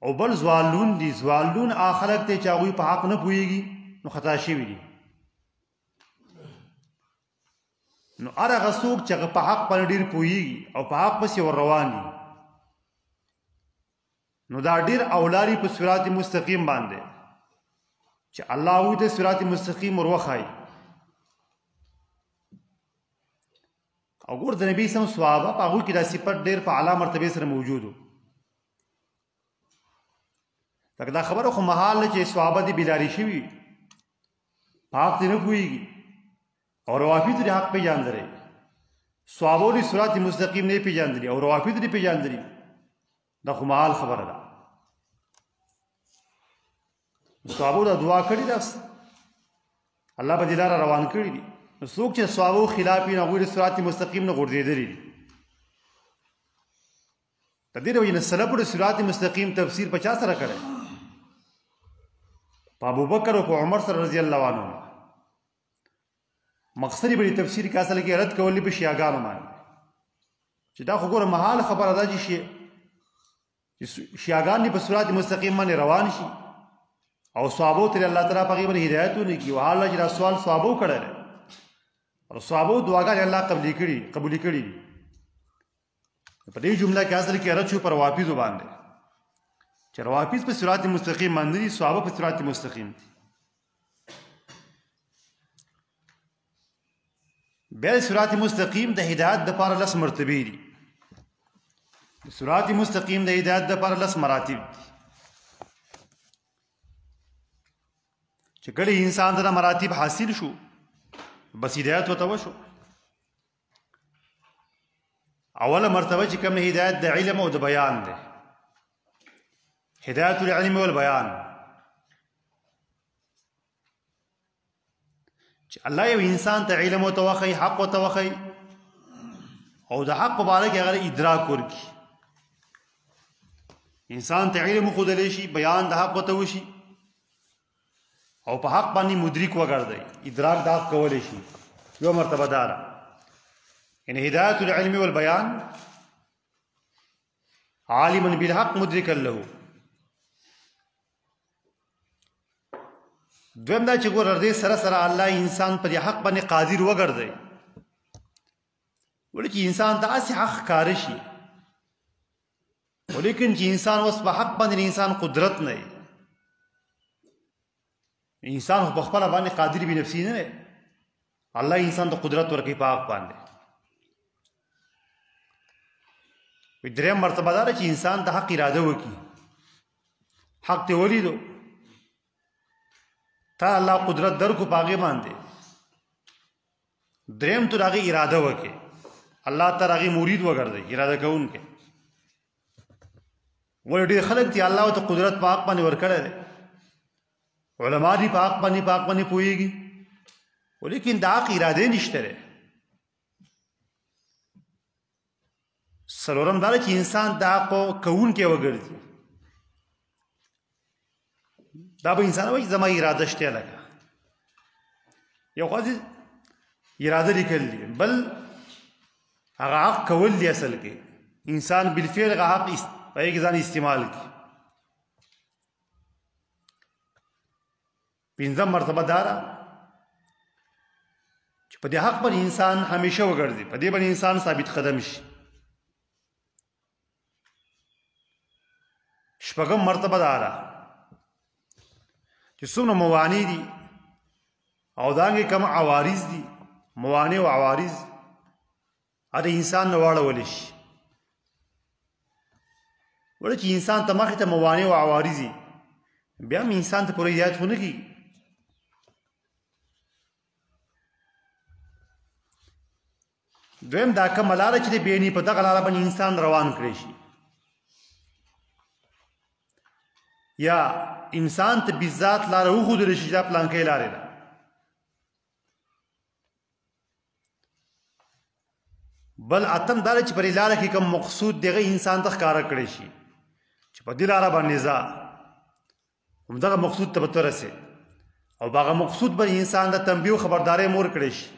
او بل زوالون دي زوالون هغه خلق دي چې هغه په حق نه پوهیږي نو خطا شوی دي. نو هغه څوک چې په حق باندې ډیر پوهیږي او په حق پسې ور روان دي نو دا ډیر اولاري په صراط مستقیم باندې چې الله وي د صراط مستقیم وروخای. او ګور د نبی سم صحابه په هغه کې د صفات ډیر په اعلی مرتبه سره موجودو. دا خبره خو محال چې صحابه دي بلاری شوی په حق نه پوهیږي او روافض دې حق پیژندل. صحابه دې صراط مستقیم نه پیژندل او روافض دې پیژندل. دا خو محال خبره ده. صحابه دا دعا کړې ده الله په دې لار روان کړی دي. نو څوک چې صحابه خلاف نه غوړي صراط مستقیم نه ګرځېدلي دي. د دې وجه نه سلف د صراط مستقیم تفسیر 50 سره کړي په ابوبکر او په عمر سره رضی الله عنهم. مقصدی بری تفسیر کې اصل کې رد کولې په شیعاګانو باندې چې دا خو ګوره محال خبره ده چې شیعاګان په صراط مستقیم باندې روان شي او صحابه ته الله تعالی په غیبه هدایت ونکړي. او حال چې سوال صحابه کړل او صحابه دعاګانې الله قبول کړي. په دې جمله کې اصل کې رد شو پر روافض باندې چې روافض په صراط مستقیم باندې دي صحابه په صراط مستقیم دي. بیا صراط مستقیم د هدایت د پاره لس مرتبه دي. صراط مستقیم د هدایت د پر لس مراتب دي چې کله انسان ته مراتب حاصل شو بس هدایت وته وشو. اوله مرتبه چې کوم هدایت د علم او د بیان ده، هدایت العلم والبیان، چې الله یو انسان ته علم او توخی حق او توخی او د حق مبارک هغه ادراک ورکی. انسان ته علم خودلی شي، بیان د حق وته وشي او په حق باندې مدرک وګرځي، ادراک د حق کولی شي. یو مرتبه دار ان هدایت العلم والبیان عالما بالحق مدرکا له. دویم دا چې ګور دې سره سره الله انسان پر حق باندې قادر وګرځي، ولې چې انسان ته اسی حق کار شي، ولیکن چې انسان اوس په حق باندې انسان قدرت نه، انسان په خپل باندې قادر به نفسي نه، الله انسان ته قدرت ورکړي په حق باندې. وی دریم مرتبه دا چې انسان ته حق اراده وکړي، حق ته ولیدو تا الله قدرت درکو پاغه باندې، دریم تو راغي اراده وکړي، الله تعالی راغي مرید وګرځي اراده کوونکې. ولې ډېر خلک دي الله ته قدرت پاک باندې ورکړي دي، علما دي پاک باندې پوهیږي، ولیکن دا اراده نشته لري. سلورم دا چې انسان دا کو کوونکې وګرځي، دا به انسان وایي زما اراده شته لګه، یو خاص اراده لیکل دي، بل هغه حق کول دي. اصل کې انسان بالفعل هغه حق پای کې ځان استعمال کی. پنځم مرتبه دارا چې په دې حق پر انسان همیشه وګرځي، په دې باندې انسان ثابت قدم شي. شپږم مرتبه دارا چې څومره موانع دي او دانګې کوم عوارض دي، موانع او عوارض هغه انسان نه واړولی شي. ولې چې انسان ته مخې ته موانع او عوارض دي، بیا هم انسان ته پوره هدایت ونه کېږي. دویم دا کومه لاره چې د بېني په دغه لاره باندې انسان روان کړی شي، یا انسان ته بالذات لاره وښودلی شي چې دا پلانکۍ لارې ده. بل اتم دا چې پرې لاره کې کوم مقصود دغه انسان ته ښکاره کړی شي چې په دې لاره باندې ځه، همدغه مقصود ته به ته رسې، او هغه مقصود به انسان د تنبیه او خبرداری مور کړی شي.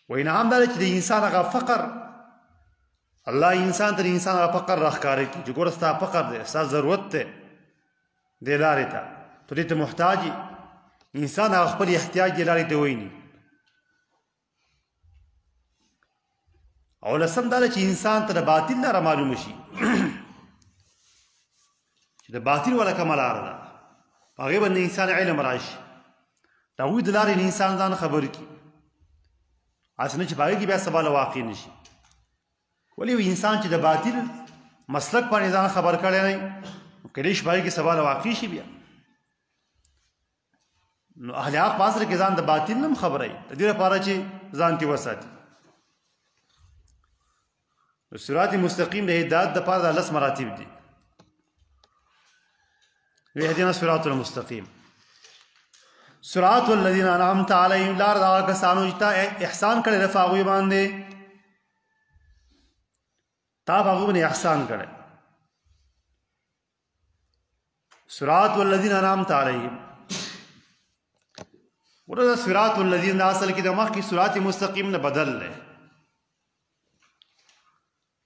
وایي نه هم دا چې د انسان هغه فقر، الله انسان ته د انسان هغه فقر راښکاره کړي چې ګوره ستا فقر دی، ستا ضرورت دی دې لارې ته، ته دې ته محتاج یې. انسان هغه خپل احتیاج دې لارې ته ویني. او لسم دا چې انسان ته د باطل لاره معلومه شي چې د باطل والا کومه لاره ده، په هغې باندې انسان علم راشي، د هغوی د لارې انسان ځان خبر کړي، هسې نه چې په هغې کې بیا سبا له واقع نه شي. ولې یو انسان چې د باطل مسلک باندې ځان خبر کړی نه، کیدای شي په هغې کې سبا له واقع شي بیا. نو اهل حق په اصل کې ځان د باطل نه هم خبروي، د دې لپاره چې ځان کې وساتي. صراط مستقیم د هدایت دپاره دا 10 مراتب دي. اهدنا الصراط المستقیم. صراط الذین انعمت علیهم، لار د هغه کسانو چې تا احسان کړی دی په هغوی باندې، تا په هغوی باندې احسان کړی. صراط الذین انعمت علیهم، ورته صراط الذین دا اصل کې د مخکې صراط مستقیم نه بدل دی،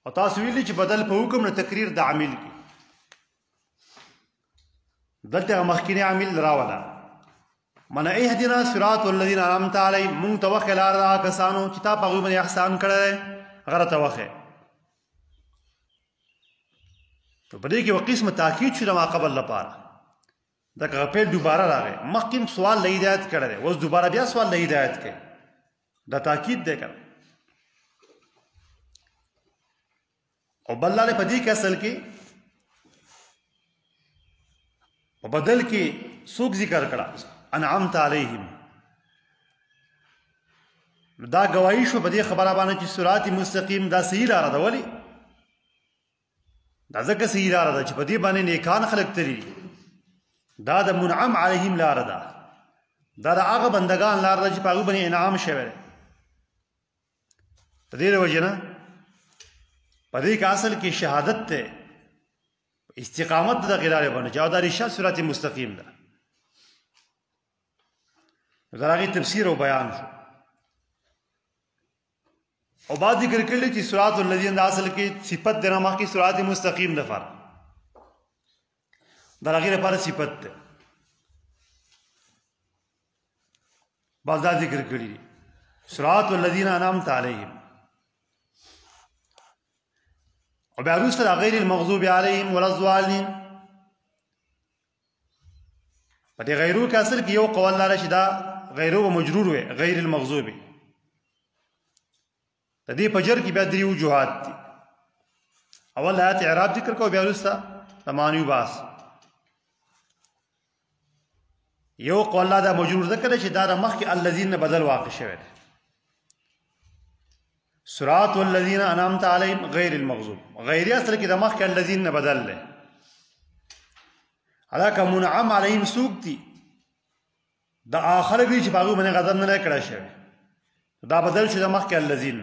او تاسو ویلي چې بدل په حکم نه تقریر د عامل کې، دلته مخکینی عامل راوله. من اهدنا صراط الذین انعمت علیهم، مونږ ته وښیه لار د هغه کسانو چې تا په هغوی باندې احسان کړی دی، هغه راته وښیه. په دې کې یو قسم تاکید شو د ما قبل لپاره، دا که پیل دوباره راغی، مخکې سوال له هدایت کړی دی، اوس دوباره بیا سوال له هدایت کوي، دا تاکید دی که او بل الله په دې کې اصل کې په بدل کې څوک ذکر کړه انعمت علیهم. دا گواہی شو په دې خبره باندې چې صراط مستقیم دا صحیح لار ده. ولی دا ځکه صحیح لار ده چې په دې باندې نیکان خلق تری. دا د منعم علیهم لار ده. دا د هغه بندگان لار ده چې په هغه باندې انعام شوی دی. په دې وجه نه په دې کې اصل کې شهادت ته استقامت د غلار باندې چې دا رشاد صراط مستقیم ده. دا هغه تفسیر او بیان شو. او بعد ذکر کړل چې صراط الذین د اصل کې صفت د نامه کې صراط مستقیم ده فر دا هغه لپاره صفت ده. بعد ذکر کړی صراط الذین انعمت علیهم او بیا وروسته غیر المغضوب علیهم ولا الضالین. په دې غیرو کې اصل کې یو قول لاره چې دا غیرو مجرور وي غیر المغضوب. د دې په جر کې بیا درې وجوهات دي. اول آیات اعراب ذکر کو بیا وروسته د معنی باس. یو قول دا مجرور ذکر چې دا د مخکې الذین بدل واقع شوی دی. صراط الذین انعمت علیهم غیر المغضوب غیر اصل کې د مخکې الذین بدل له علاکه منعم علیهم سوق دي د اخر کې چې باغو باندې غضب نه کړی شوی دا بدل شو د مخکې الذین.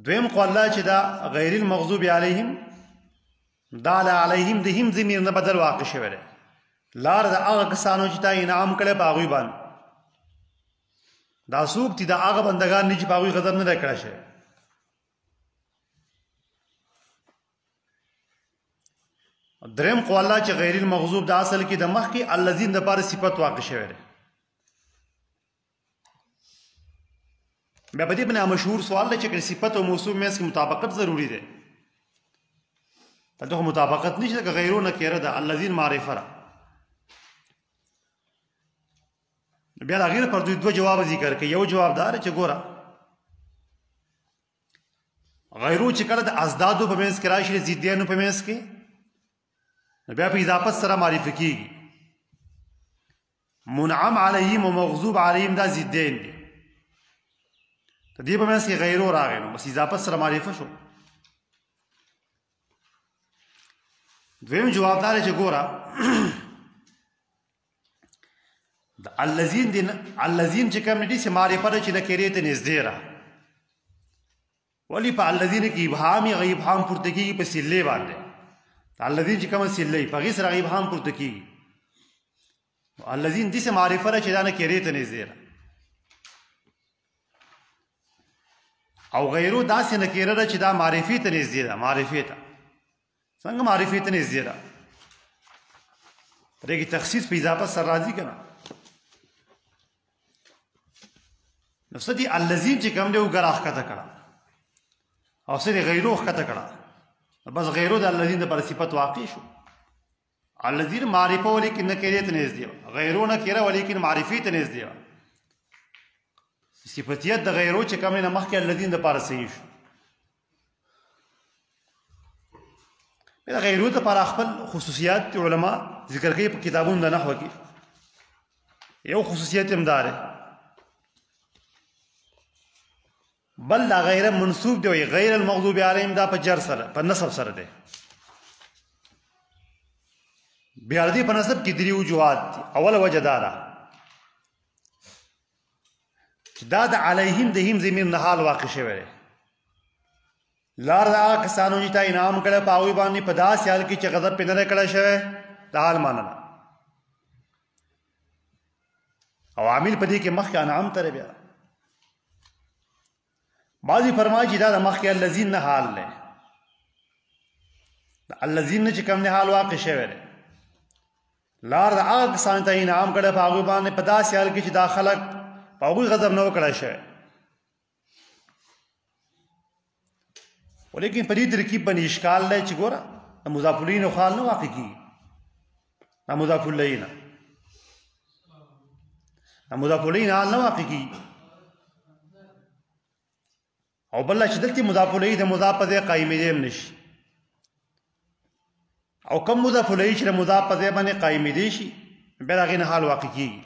دویم قول چې دا غیر المغضوب علیهم دا علیهم د هم ضمیر نه بدل واقع شوی دی. لار د هغه کسانو چې تا انعام کړی په هغوی باندې دا څوک دي د هغه بندگان نه چې په هغوی غضب نه دی کړی شوی. دریم قول چې غیر المغضوب د اصل کې د مخکې الذین د پاره صفت واقع شوی دی. بیا په دې باندې مشهور سوال دی چې صفت او موصوف مېس کې مطابقت ضروری دی. دغه مطابقت نشته که غیرو نکره ده الذین معرفه را. بیا د هغې پر دوه جواب ذکر کوي. یو جواب دار چې ګوره غیرو چې کله د ازدادو په منځ کې راشي د ضدیانو په منځ کې بیا په اضافت سره معرفي کېږي. منعم علیهم و مغضوب علیهم دا ضدین دي. د دې په منځ کې غیرو راغی نو بس اضافت سره معرفه شو. دویم جواب دار چې ګوره د الذین دي الذین چې کوم دي چې معرفه ده چې نکرې ته نږدې را. ولی په الذین کې ابهام غیب ابهام پورته کېږي په سلې باندې. الذین چې کوم سلې په هغې سره غیب ابهام پورته کېږي. الذین دې معرفه ده چې دا نکرې ته نږدې را. او غیرو داسې نکره ده چې دا معرفي ته نږدې ده. معرفي ته څنګه معرفي ته نږدې ده؟ په دې کې تخصیص په اضافه سره راځي که نه. نو څه دي الذین چې کوم دی وګره ښکته کړه او څه دي غیرو ښکته کړه. بس غیرو د الذین دپاره صفت واقع شو. الذین معرفه ولیکن نکرې ته نږدې وه. غیرو نکره ولیکن معرفي ته نږدې وه. صفتیت د غیرو چې کوم نه مخکې الذین دپاره صحیح شو. د غیرو دپاره خپل خصوصیات علما ذکر کوي په کتابونو د نحوه کې. یو خصوصیت هم دا دی بل دا غیره منصوب دی وایي غیر المغضوب علیهم دا په جر سره په نصب سره دی. بیا د دې په نصب کې درې وجوهات دي. اوله وجه دا ده چې دا د علیهم د هم ضمیر نه حال واقع شوی دی. لار د هغه کسانو چې تا انعام کړی په هغوی باندې په داسې حال کې چې غضب پرې نه دی کړی شوی د حال معنا ده. او عامل په دې کې مخکې انعام ته بیا بعضې فرمایي چې دا د مخکې الذین نه حال دی. د الذین نه چې کوم دی حال واقع شوی دی. لار د هغه کسانو ته انعام کړی په هغوی باندې په داسې حال کې چې دا خلک په هغوی غضب نه و کړی شوی. ولیکن په دې ترکیب باندې اشکال دی چې ګوره د مضاف الیه خال نه واقع کېږي. د مضاف الیه نه د مضاف الیه حال نه واقع کېږي. او بل چې دلته مضاف الیه د مضاف په ځای قایمېدی هم نشي او کم مضاف الیه چې د مضاف په ځای باندې قایمېدی شي بیا د هغې نه حال واقع کېږي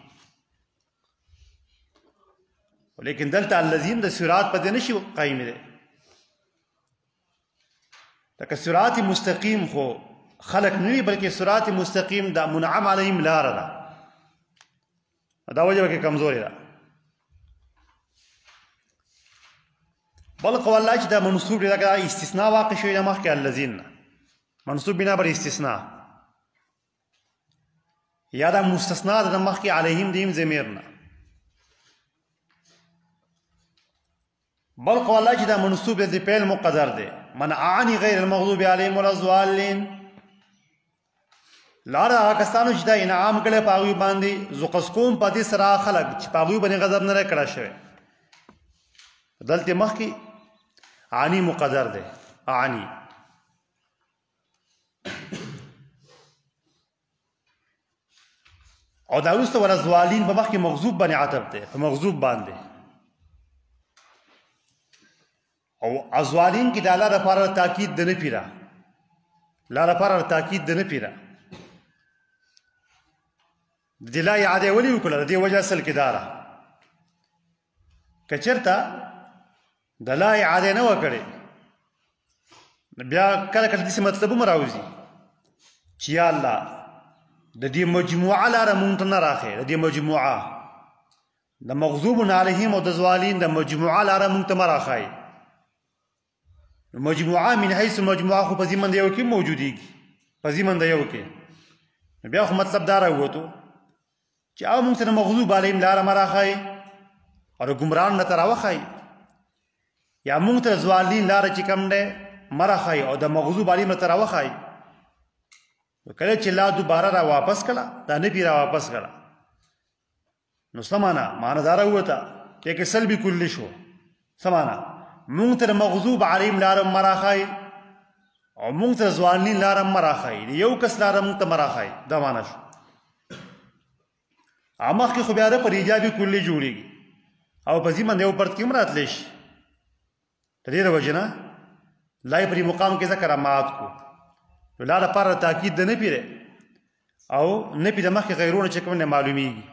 لیکن دلته الذین د صراط په ځای نشي قایمېدی لکه صراط مستقیم خو خلق نه وي بلکې صراط مستقیم د منعم علیهم لاره ده دا وجه کې کمزوري ده بل قول الله چې دا منصوب دی دا استثناء واقع شوی د مخکې الذین منصوب بنا بر استثناء یا دا مستثنا د مخکې علیهم دیم ضمیر نه بل قول الله چې دا منصوب دی فعل مقدر دی من اعنی غیر المغضوب علیهم ولا الضالین لاره کسانو چې دا انعام کړي په هغوی باندې زقس کوم په دې سره خلک چې په هغوی باندې غضب نه کړی شوی دلته مخکې عنی مقدر دی عنی او دا وروسته ولا الضالین په مخکې مغضوب باندې عطف دی په مغضوب باندې او الضالین کې د الله لپاره تاکید د نفي ده الله لپاره تاکید د نفي ده د لا اعاده ولي وکړه د دې وجه اصل کې داره که چېرته د لا اعاده نه وکړې بیا کله کله داسې مطلب هم راوځي چې یا الله د دې مجموعه لاره مونږ ته نه راښې د دې مجموعه د مغضوب علیهم او د ضالین د مجموعه لاره مونږ ته مه راښایي مجموعه من حیث مجموعه خو په ضمن د یو کې موجودېږي په ضمن د یو کې بیا خو مطلب دا راووتو چې هغه مونږ ته د مغضوب علیهم لاره مه راښایي او د ګمراهانو نه ته راوښایي یا مونږ ته د ضالین لاره چې کوم دی مه راښایي او د مغضوب علیهم نه ته راوښایي کله چې لا دوباره را واپس کړه دا نفي را واپس کړه نو څه معنا دا راووته کې سلبي کلي شو څه معنا مونږ ته د مغضوب علیهم لاره مه راښایي او مونږ ته د ضالین لاره مه راښایي د یو کس لاره مونږ ته مه راښایي دا معنا شو مخکې خو بیا پر ایجابي کلي جوړېږي او په ضمن د یو پرد کې هم راتلی شي د دې د وجې نه لا یې په مقام کې ذکر مات کو لا لپاره تاکید د نفي دی او نفي د مخکې غیرونه چې کوم نه معلومیږي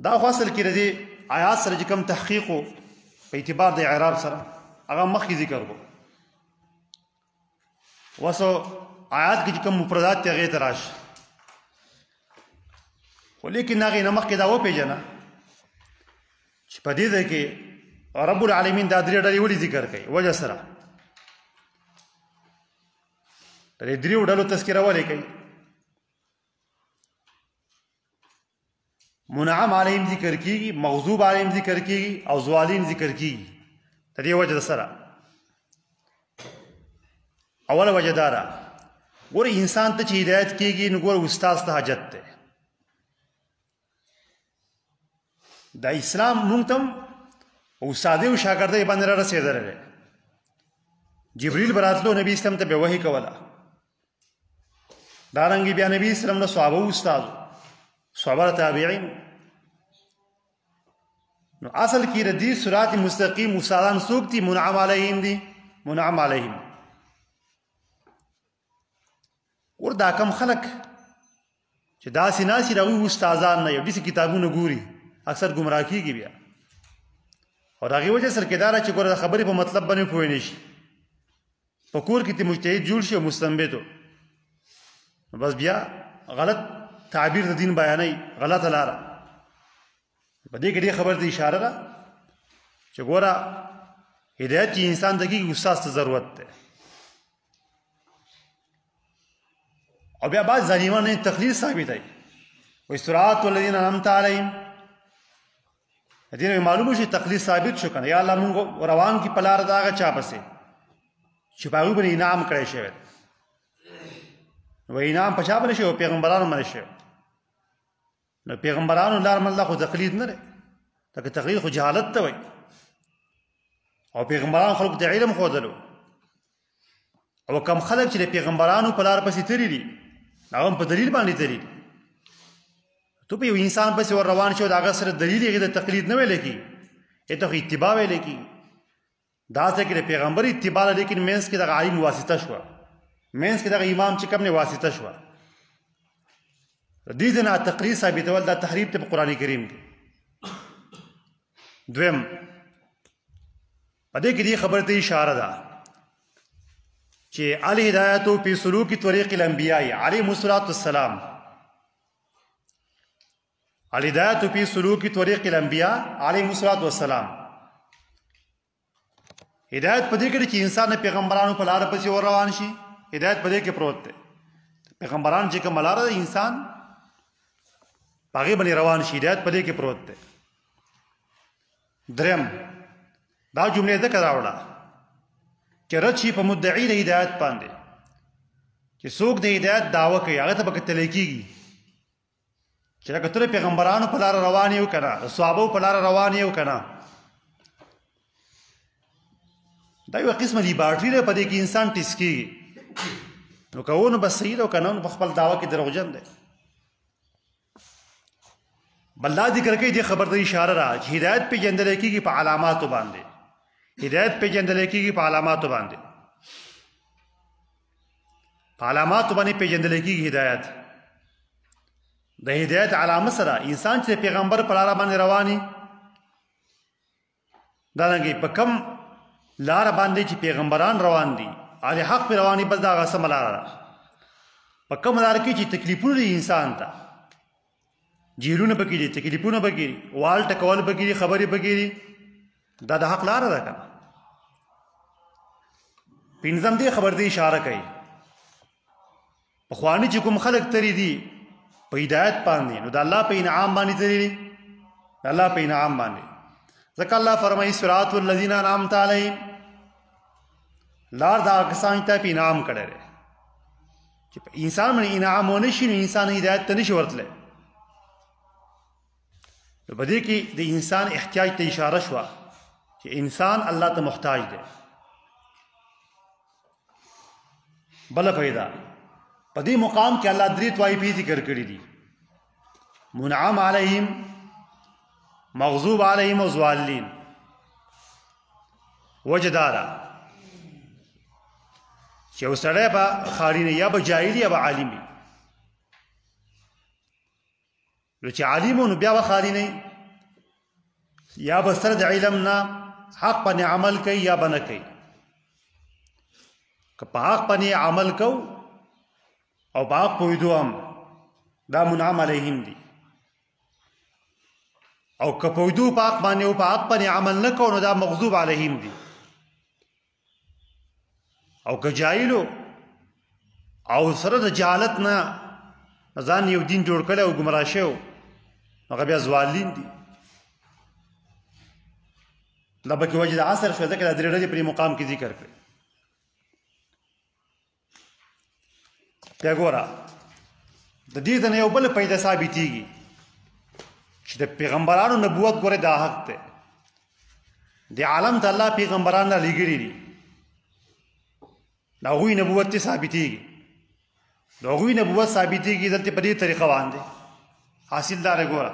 دا خو اصل کې د دې آیات سره چې کوم تحقیق په اعتبار د اعراب سره هغه مخکې ذکر کو وسو آیات کې چې کوم مفردات ته هغې ته راشي خو لیکن هغې نه مخکې دا وپېژنه چې په دې ځای کې رب العالمین دا درې ډلې ولې ذکر کوي وجه سره د دې دریو ډلو تذکره ولې کوي منعم علیهم ذکر کیږي مغضوب علیهم ذکر کیږي او ضالین ذکر کیږي د دې وجه سره اوله وجه دا ده ګوره انسان ته چې هدایت کیږي نو ګوره استاد ته حاجت دی د اسلام مونږ ته استادۍ او شاګردۍ باندې را رسېدلی دی جبریل به راتلو نبي اسلام ته به وحي کوله دارنګې بیا نبي اسلام نه صحابه استادو صحابه تابعین نو اصل کې د دې صراط مستقیم استادان څوک دي منعم علیهم دي منعم علیهم ور دا کم خلک چې داسې ناسي د هغوی استادان نه یو داسې کتابونه ګوري اکثر ګمراه کېږي بیا او د هغې وجه سره کېدای ده چې ګوره د خبرې په مطلب باندې پوه نه شي په کور کې ته مجتهد جوړ شي او مستنبط نو بس بیا غلط تعبیر د دین بیانوي غلطه لاره په دې کې دې خبر ته اشاره ده چې ګوره هدایت چې انسان ته کېږي استاد ته ضرورت دی او بیا بعض ظالمان یې تقلید ثابتوي وایي صراط الذین انعمت علیهم دې نه معلومه شي تقلید ثابت شو که نه یا الله مونږ روان کړي په لاره د هغه چا پسې چې په هغوی باندې انعام کړی شوی دی و انعام په چا باندې شوی پیغمبرانو باندې شوی نو پیغمبرانو لار منل خو تقلید نه دی لکه تقلید خو جهالت ته وایي او پیغمبرانو خلکو ته علم ښودلو او کم خلک چې د پیغمبرانو په لار پسې تللي دي هغه هم په دلیل باندې تللي دي ته په یو انسان پسې ور روان شو د هغه سره دلیل یې د تقلید نه ویلی کېږي ته اتباع ویل کی دا څه کې پیغمبر اتباع لیکن مینس کې د عالم واسطه شو مینس کې د امام چې کوم نه واسطه شو دې نه تقریر ثابتول دا تحریف ته قرآن کریم کې دویم پدې کې دې خبره ته اشاره ده چې الهدایت فی سلوک طریق الانبیاء علیهم الصلاۃ والسلام الهدایت فی سلوک طریق الانبیاء علیهم الصلاۃ والسلام هدایت پدې کې چې انسان پیغمبرانو په لار پسې ور روان شي هدایت پدې کې پروت دی پیغمبران چې کوم لار ده انسان هغه باندې روان شي هدایت پدې کې پروت دی دریم دا جمله ذکر راوړه چې رد شي په مدعی د هدایت باندې چې څوک د هدایت دعوه کوي هغه ته به کتل کېږي چې لکه تر پیغمبرانو په لار روان یو کنه صحابه په لار روان یو کنه دا یو قسمه لیبارټری ده په دې کې انسان ټیس کېږي نو کوونه بس صحیح ده او کنه په خپل دعوه کې دروغجن دی بل دا ذکر کوي دې خبر ته اشاره را چې هدایت پیژندل کېږي په علاماتو باندې هدایت پیژندل کېږي په علاماتو باندې په علاماتو باندې پیژندل کېږي هدایت د هدایت علامه سره انسان چې پیغمبر په لار باندې رواني دا رنګي په کم لار باندې چې پیغمبران روان دي اهل حق په رواني بس دا غسم لار په کم لار کې چې تکلیفونه انسان ته جیرونه بګیری تکلیفونه بګیری وال ټکول بګیری خبرې بګیری دا د حق لار ده کنه پینځم دې خبر دې اشاره کوي په خواني چې کوم خلق تری دي په هدایت باندې نو د الله په انعام باندې تری دي د الله په انعام باندې ځکه الله فرمایي صراط الذین انعمت علیهم لار دا کسان ته په انعام کړي چې انسان باندې انعام ونه شي نو انسان هدایت ته نشي ورتله په دې کې د انسان احتیاج ته اشاره شوه چې انسان الله ته محتاج دی بل پیدا په دې مقام کې الله درې طوایفې ذکر کړې دي منعم علیهم مغضوب علیهم او ضالین وجدارا چې وسړی به خارینه یا به جاهلی یا به عالمي نو چې عالم نو بیا به خالي نه یا به سره د علم نه حق باندې عمل کوي یا به نه کوي که په حق باندې عمل کو او په حق پوهېدو هم دا منعم علیهم دي او که پوهېدو په حق باندې او په حق باندې عمل نه کو نو دا مغضوب علیهم دي او که جاهلو او سره د جهالت نه ځان یو دین جوړ کړی او ګمراه شوی هغه بیا ضالین دي دا به کې وجه د عصر شو ځکه دا درې ډلې په مقام کې ذکر کړي بیا ګوره د دې نه یو بل پیدا ثابتېږي چې د پیغمبرانو نبوت ګوره دا حق دی د عالم ته الله پیغمبران را لېږلي دي د هغوی نبوت ته ثابتېږي د هغوی نبوت ثابتېږي دلته په دې طریقه باندې حاصل دار ګوره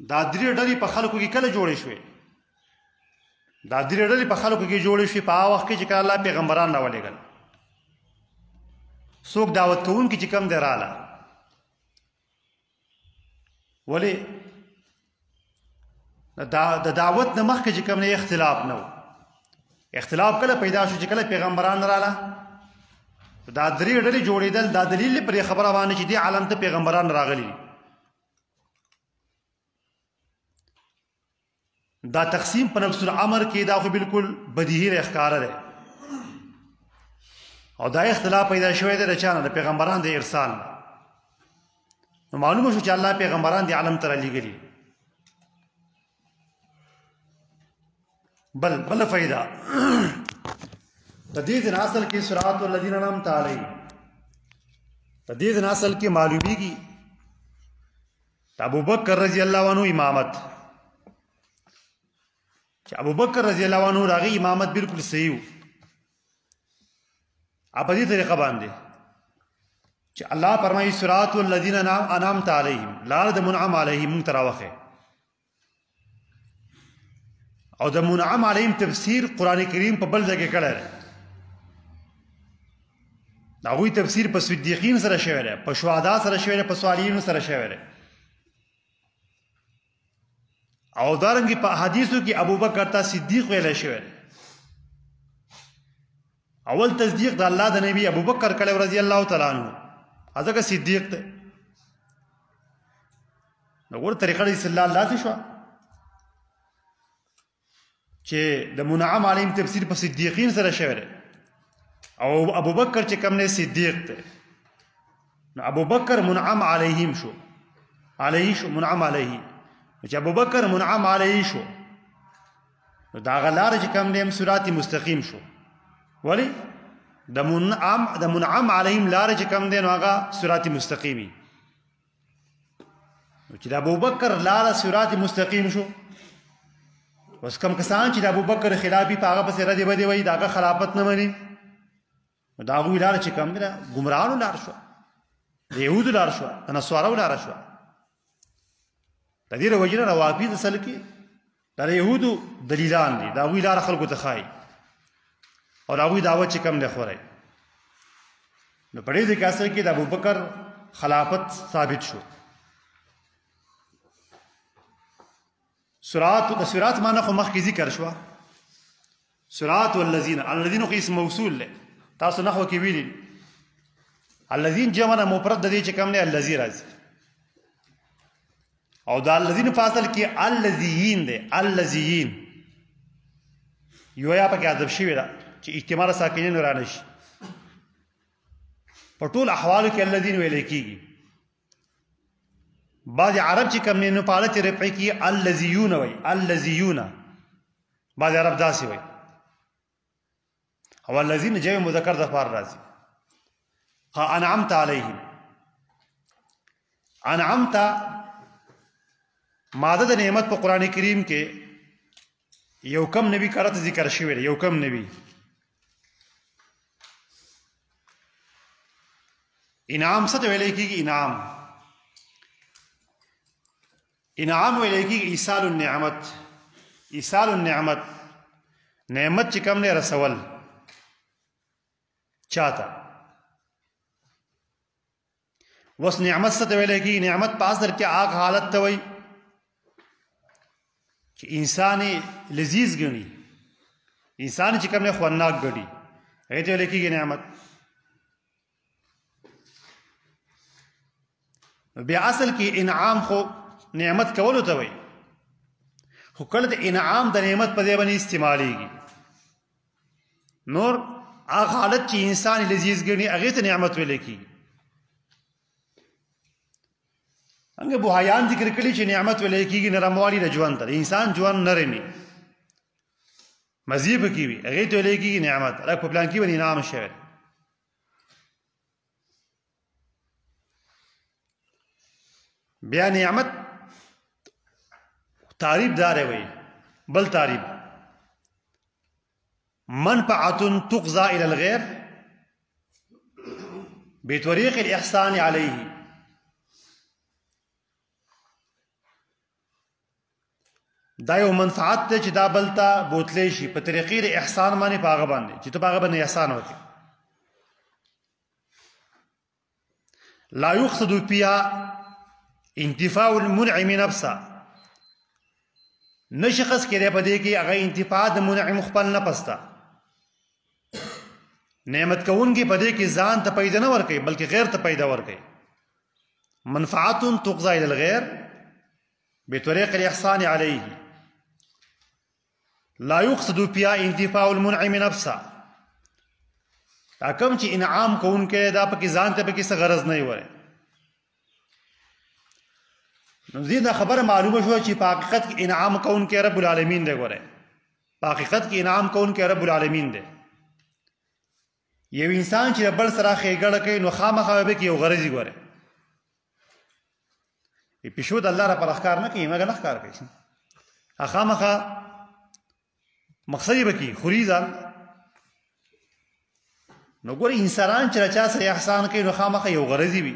دا درې ډلې په خلکو کې کله جوړې شوې دا درې ډلې په خلکو کې جوړې شوې په هغه وخت کې چې کله الله پیغمبران راولېږل څوک دعوت کوونکي چې کم دی رااله ولې د دعوت نه مخکې چې کوم نه اختلاف نه و اختلاف کله پیدا شو چې کله پیغمبران رااله دا درې ډلې جوړېدل دا دلیل پر خبره باندې چې دې عالم ته پیغمبران راغلي دا تقسیم په نفس الامر کې دا خو بالکل بدیهی ښکاره ده او دا اختلاف پیدا شوی دی د چا نه د پیغمبران د ارسال نو معلومه شو چې الله پیغمبران د عالم ته رالیږلي بل فائدہ تدید اصل کی صراط الذین انعمت علیہم تدید اصل کی معلومیږي ابو بکر رضی الله عنه امامت چې ابو بکر رضی الله عنه راغی امامت بالکل صحیح و په دې طریقه باندې چې الله فرمایي صراط الذین انعمت علیہم لار د منعم علیہم تراوخه او د منعم علیهم تفسیر قران کریم په بل ځای کې کړی دی. د هغوی تفسیر په صدیقین سره شوی دی، په شهدا سره شوی دی، په صالحینو سره شوی دی. او دارنګې په احادیثو کې ابوبکر ته صدیق ویلی شوی دی. اول تصدیق د الله د نبی ابوبکر کړی رضی الله تعالی عنہ، ځکه صدیق دی. نو ګوره طریقه د استدلال داسې شوه چې د منعم علیهم تفسیر په صدیقین سره شوی دی او ابوبکر چې کوم دی صدیق دی. نو ابوبکر منعم علیهم شو، علیه شو، منعم علیه. چې ابوبکر منعم علیه شو نو دا هغه لاره چې کوم دی صراط مستقیم شو. ولی د منعم علیهم لاره چې کوم دی نو هغه صراط مستقیمي. نو چې د ابوبکر لاره صراط مستقیم شو، اوس کوم کسان چې د ابوبکر خلافي په هغه پسې ردې بدې وایي، د هغه خلافت نه مني، نو د هغوی لاره چې کوم دی د ګمراهانو لاره شوه، د یهودو لاره شوه، د نصاراو لاره شوه. د دې وجې نه روافض اصل کې د یهودو دلیلان دي، د هغوی لاره خلکو ته ښایي او د هغوی دعوت چې کوم دی خورئ. نو په دې ځای کې اصل کې د ابوبکر خلافت ثابت شو. د صراط معنی خو مخکې ذکر شوه. صراط والذین، الذین خو اسم موصول دی، تاسو نحو کې ویلي. الذین جمع نه مفرد د دې چې کوم دی الذی راځي، او د الذین په اصل کې الذین دی. الذین یو یا پکې حذف شوې ده چې احتمال ساکنین را نشي. په ټول احوالو کې الذین ویل کېږي. بعض عرب چې کوم نه په حالت رفعي کې الذیون وایي، الذیون. بعض عرب داسې وایي. او الذین جمع مذکر د پاره راځي. انعمت علیهم، انعمت ماده د نعمت په قران کریم کې یو کم نبی کرته ذکر شوی دی. یو کم نبی انعام څه ته ویل کېږي؟ انعام ویل کېږي ایصال النعمت. ایصال النعمت، نعمت چې کوم دی رسول چاته. وس نعمت څه ته ویل کېږي؟ نعمت په اصل کې هغه حالت ته وایي چې انسان لذیذ ګڼي، انسان چې کوم دی خوندناک ګڼي، هغې ته ویل کېږي نعمت. بیا اصل کې انعام خو نعمت کولو ته وایي، خو کله د انعام د نعمت په ځای باندې استعمالیږي. نور هغه حالت چې انسان لذیذ ګڼي هغې ته نعمت ویل کېږي. څنګه بوهایان ذکر کړي چې نعمت ویل کېږي نرموالي د ژوند ته، د انسان ژوند نرمي مزې پکې وي، هغې ته ویل کېږي نعمت. لکه په پلان کې باندې انعام شوی. بیا نعمت تعریف دار وي. بل تعریف منفعة تقضى إلى الغير بطريق الإحسان عليه. دا یو منفعت ده چې دا بل ته بوتلی شي په طریقې د احسان باندې، په هغه باندې چې ته په هغه باندې احسان وکړې. لا يقصد فيها انتفاع المنعم نفسه، نه شخص کېدی په دې کې هغه انتفاع د منعم خپل نفس ته. نعمت کوونکي په دې کې ځان ته پیدا نه ورکوي بلکې غیر ته پیدا ورکوي. منفعة تقضى إلى الغير بطريق الإحسان عليه لا يقصد فيها انتفاع المنعم نفسه. دا کوم چې انعام کوونکی دا پکې ځان ته پکې څه غرض نه وي. نو دې دا خبره معلومه شوه چې په حقیقت کې انعام کوونکی رب العالمین دی. ګوره په حقیقت کې انعام کوونکی رب العالمین دی. یو انسان چې بل سره ښېګړه کوي نو خامخا به کې یو غرض. ګوره پیشو د الله را پر ښکار نه کوي، مګر نه ښکار کوي، خامخا مقصد یې به کوي خوري ځان. نو ګوره انسانان چې چا سره احسان کوي نو خامخا یو غرض وي.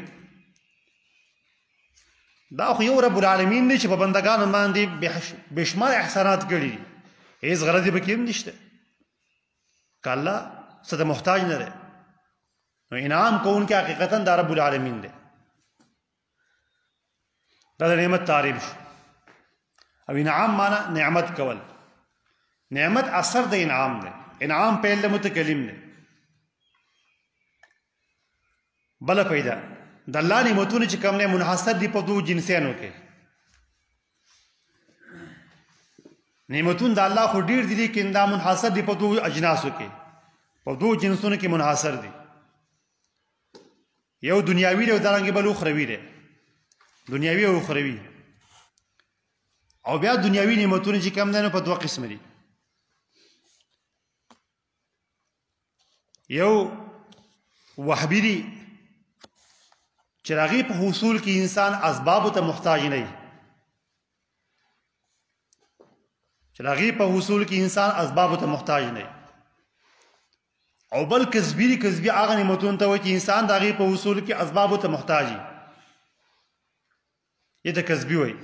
دا خو یو رب العالمین دی چې په بندګانو باندې بشمار احسانات کړي. هیڅ غرض یې پکې هم نشته که الله څه ته محتاج نه دی نو انعام کوونکی حقیقتا دا رب العالمین دی دا د نعمت تعریف شو او انعام معنا نعمت کول نعمت اثر د انعام دی انعام پیل د متکلم دی بله پیدا د الله نعمتونه چې کوم نه منحصر دي په دوه جنسیانو کې نعمتون د الله خو ډیر دي لیکن دا منحصر دي په دوه اجناسو کې په دوه جنسونو کې منحصر دي یو دنیاوی دی او دارنګه بل اخروی دی دنیاوی او اخروی او بیا دنیاوی نعمتونه چې کوم نه په دوه قسم دي یو وهبی دی چې هغې په حصول کې انسان اسبابو ته محتاج نه وي چې هغې په حصول کې انسان اسبابو ته محتاج نه وي او بل کسبي دی کسبي هغه نعمتونو ته وایي چې انسان د هغې په حصول کې اسبابو ته محتاج وي یې ته کسبي وایي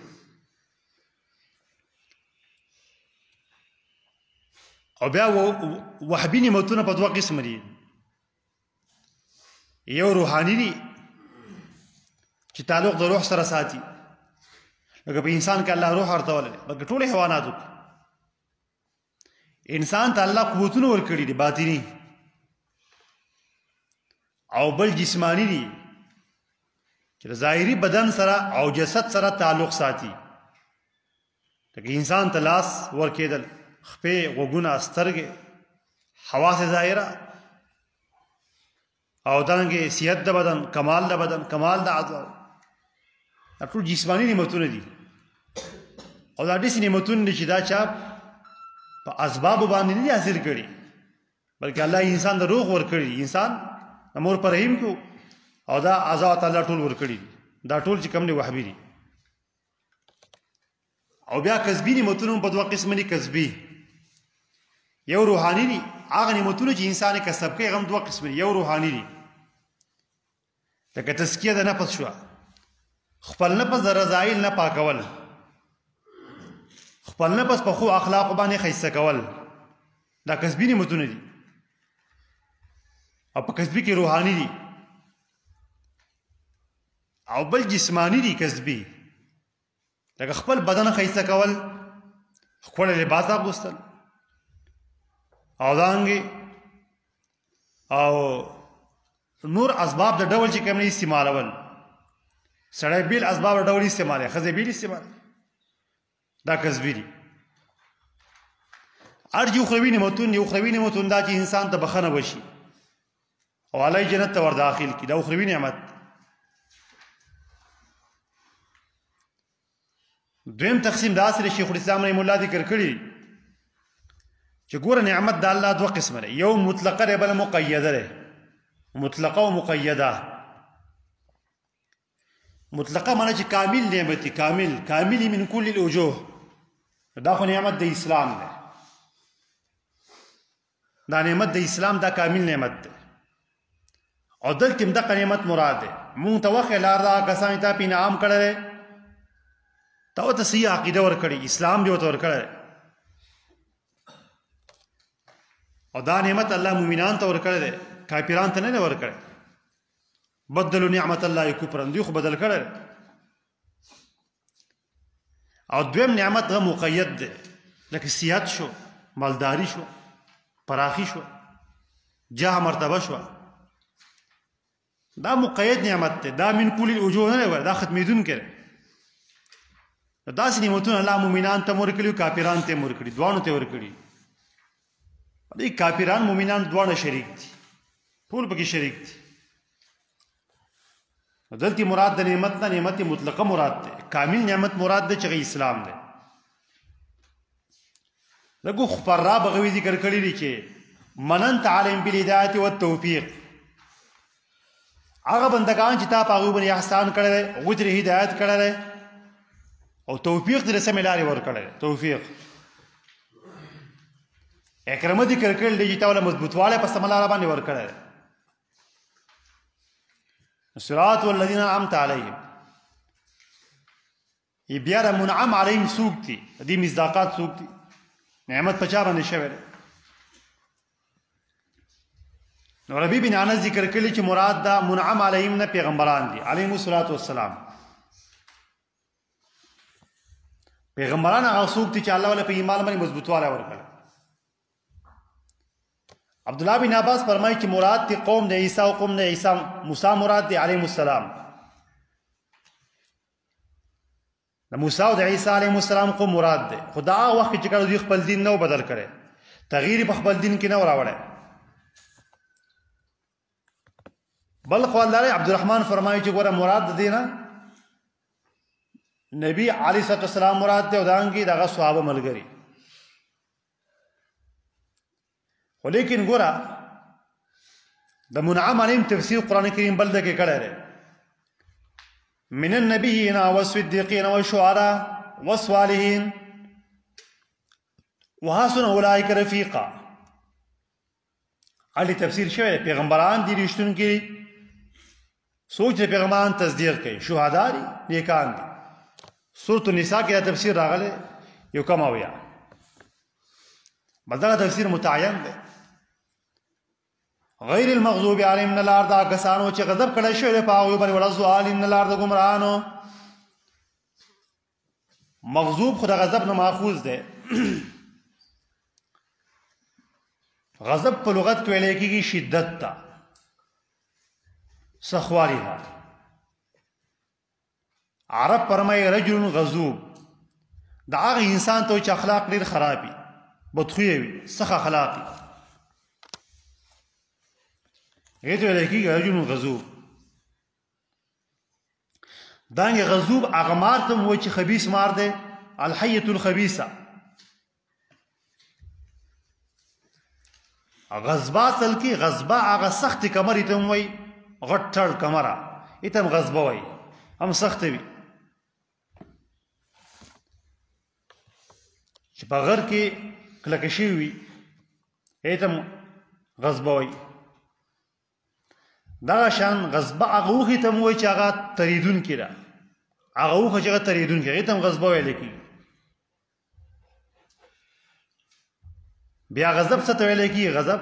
او بیا وهبي نعمتونه په دوه قسم دي یو روحاني دي چې تعلق د روح سره ساتي لکه په انسان کې الله روح ورته ولري بلکې ټول حیواناتو انسان ته الله قوتونه ورکړي دي باطني او بل جسمانی دي چې ظاهري بدن سره او جسد سره تعلق ساتي لکه انسان ته لاس ورکېدل خپې غوږونه سترګې حواس ظاهره او دارنګې صحت د بدن کمال د بدن کمال د اعضاء دا ټول جسمانی نعمتونه دي او دا داسې نعمتونه دي چې دا چا په اسبابو باندې نه دي حاصل کړي بلکې الله انسان د روح ورکړي انسان د مور په رحم کې او دا اعضاء الله ټول ورکړي دا ټول چې کوم دي وهبي دي او بیا کسبي نعمتونه په دوه قسم دي کسبي یو روحاني دي هغه نعمتونه چې انسان یې کسب کوي هغه هم دوه قسم دي یو روحاني دي لکه تزکیه د نفس شوه خپل نفس د رذایل نه پاکول خپل نفس په ښو اخلاقو باندې ښایسته کول دا کسبي نعمتونه دي او په کسبي کې روحاني دي او بل جسمانی دي کسبي لکه خپل بدن ښایسته کول خپل لباس اغوستل او دانګې او نور اسباب د ډول چې کوم نه استعمالول سړی بیل اسباب د ډول استعمالوي ښځې بیل استعمال دا کسبي دي ارجو اخروي نعمتون یو اخروي نعمتون دا چې انسان ته بخښنه وشي او الله جنت ته ور داخل کړي دا اخروي نعمت دویم تقسیم دا سره شیخ الاسلام رحمه الله ذکر کړی چې ګوره نعمت د الله دوه قسمه ده یو مطلقه ده بل مقیده ده مطلقه او مقیده مطلقه معنی چې کامل نعمت کامل من کل الوجوه دا خو نعمت د اسلام ده دا نعمت د اسلام دا کامل نعمت ده او دلته هم دغه نعمت مراد ده مونږ ته وخت لار دا کسان ته په انعام کړل ته ته صحیح عقیده ورکړي اسلام دی ورته ورکړی او دا نعمت الله مؤمنان ته ورکړی دی کافران ته نه ورکړی بدلوا نعمت الله کفرا دوی خو بدل کړی او دویم نعمت هغه مقید دی لکه صحت شو مالداري شو پراخي شو جاه مرتبه شو دا مقید نعمت دی دا من کل الوجوه نه دی دا ختمېدونکی دی داسې نعمتونه الله مؤمنان ته ورکړي کافران ته ورکړي دواړو ته ورکړي دې کافران مؤمنان دواړه شریک دي ټول پکې شریک دي دلته مراد د نعمت نه نعمت مطلقه مراد ده کامل نعمت مراد ده چې اسلام ده لکه خبر را بغوي ذکر کړی دی چې مننت عالم بالهدایت والتوفیق هغه بندگان چې تا په هغه باندې احسان کړی هغه ته هدایت کړی او توفیق دې سمې لارې ورکړی توفیق اکرامه ذکر کړل دی چې تاوله مضبوطواله په سم لار باندې ورکړی صراط والذین انعمت علیهم ای بیا منعم علیهم سوق دي دې مصداقات سوق دي نعمت پچا باندې شوی دی. نو ربیع بن انس ذکر کړي چې مراد دا منعم علیهم نه پیغمبران دي علیهم الصلاۃ والسلام. پیغمبران هغه څوک دي چې الله ولا په ایمان باندې مضبوطواله ورکړي. عبد الله بن عباس فرمایي چې مراد دي قوم د عیسی او قوم د عیسی موسی مراد دي علیهم السلام. د موسی او د عیسی علیهم السلام قوم مراد دي. خدا هغه وخت چې کله دوی خپل دین نو بدل کړي، تغییر په خپل دین کې نه راوړي. بل خواندار عبدالرحمن فرمایي چې ګوره مراد د دینه نبی علیه الصلوۃ والسلام مراد دی او دانګي دغه صحابه ملګری. ولیکن ګوره د منعم علیهم تفسیر قرآن کریم بل دغه کړه لري من النبیین والصدیقین والشهداء والصالحین وحسن اولئک رفیقا. علی تفسیر شوی پیغمبران دي رښتونکي، سوچ پیغمبران تصدیق کوي، شهدا دي، نیکان دي. سورۃ النساء کې تفسیر راغله یو کم اویا، بدغه تفسیر متعین دی. غیر المغضوب علیهم من الارض، کسانو چې غضب کړی شوی په هغوی باندې، ولا الضالین من الارض، ګمراهانو. مغضوب خو د غضب نه ماخوذ دی. غضب په لغت کې ویل کېږي شدت ته، سخواری ته. عرب فرمایي رجل غضوب، دا هغه انسان ته چې اخلاق ډېر خراب وي، بدخویه وي، سخت اخلاق وي، هغې ته ویل کېږي رجل غضوب. دانګې غضوب هغه مار ته هم وایي چې خبیث مار دی، الحیة الخبیثه. غضبه اصل کې غضبه هغه سختې کمرې ته هم وایي، غټ ټړ کمره یې ته هم غضبه وایي، هم سخته وي. چې په غر کې کلکه شوي وي هغې ته هم غضبه وایي. دغه شان غضبه هغه اوښې ته هم وایي چې هغه تریدونکې ده، هغه اوښه چې هغه تریدونکې هغې ته هم غضبه ویلی کېږي. بیا غضب څه ته ویلی کېږي؟ غضب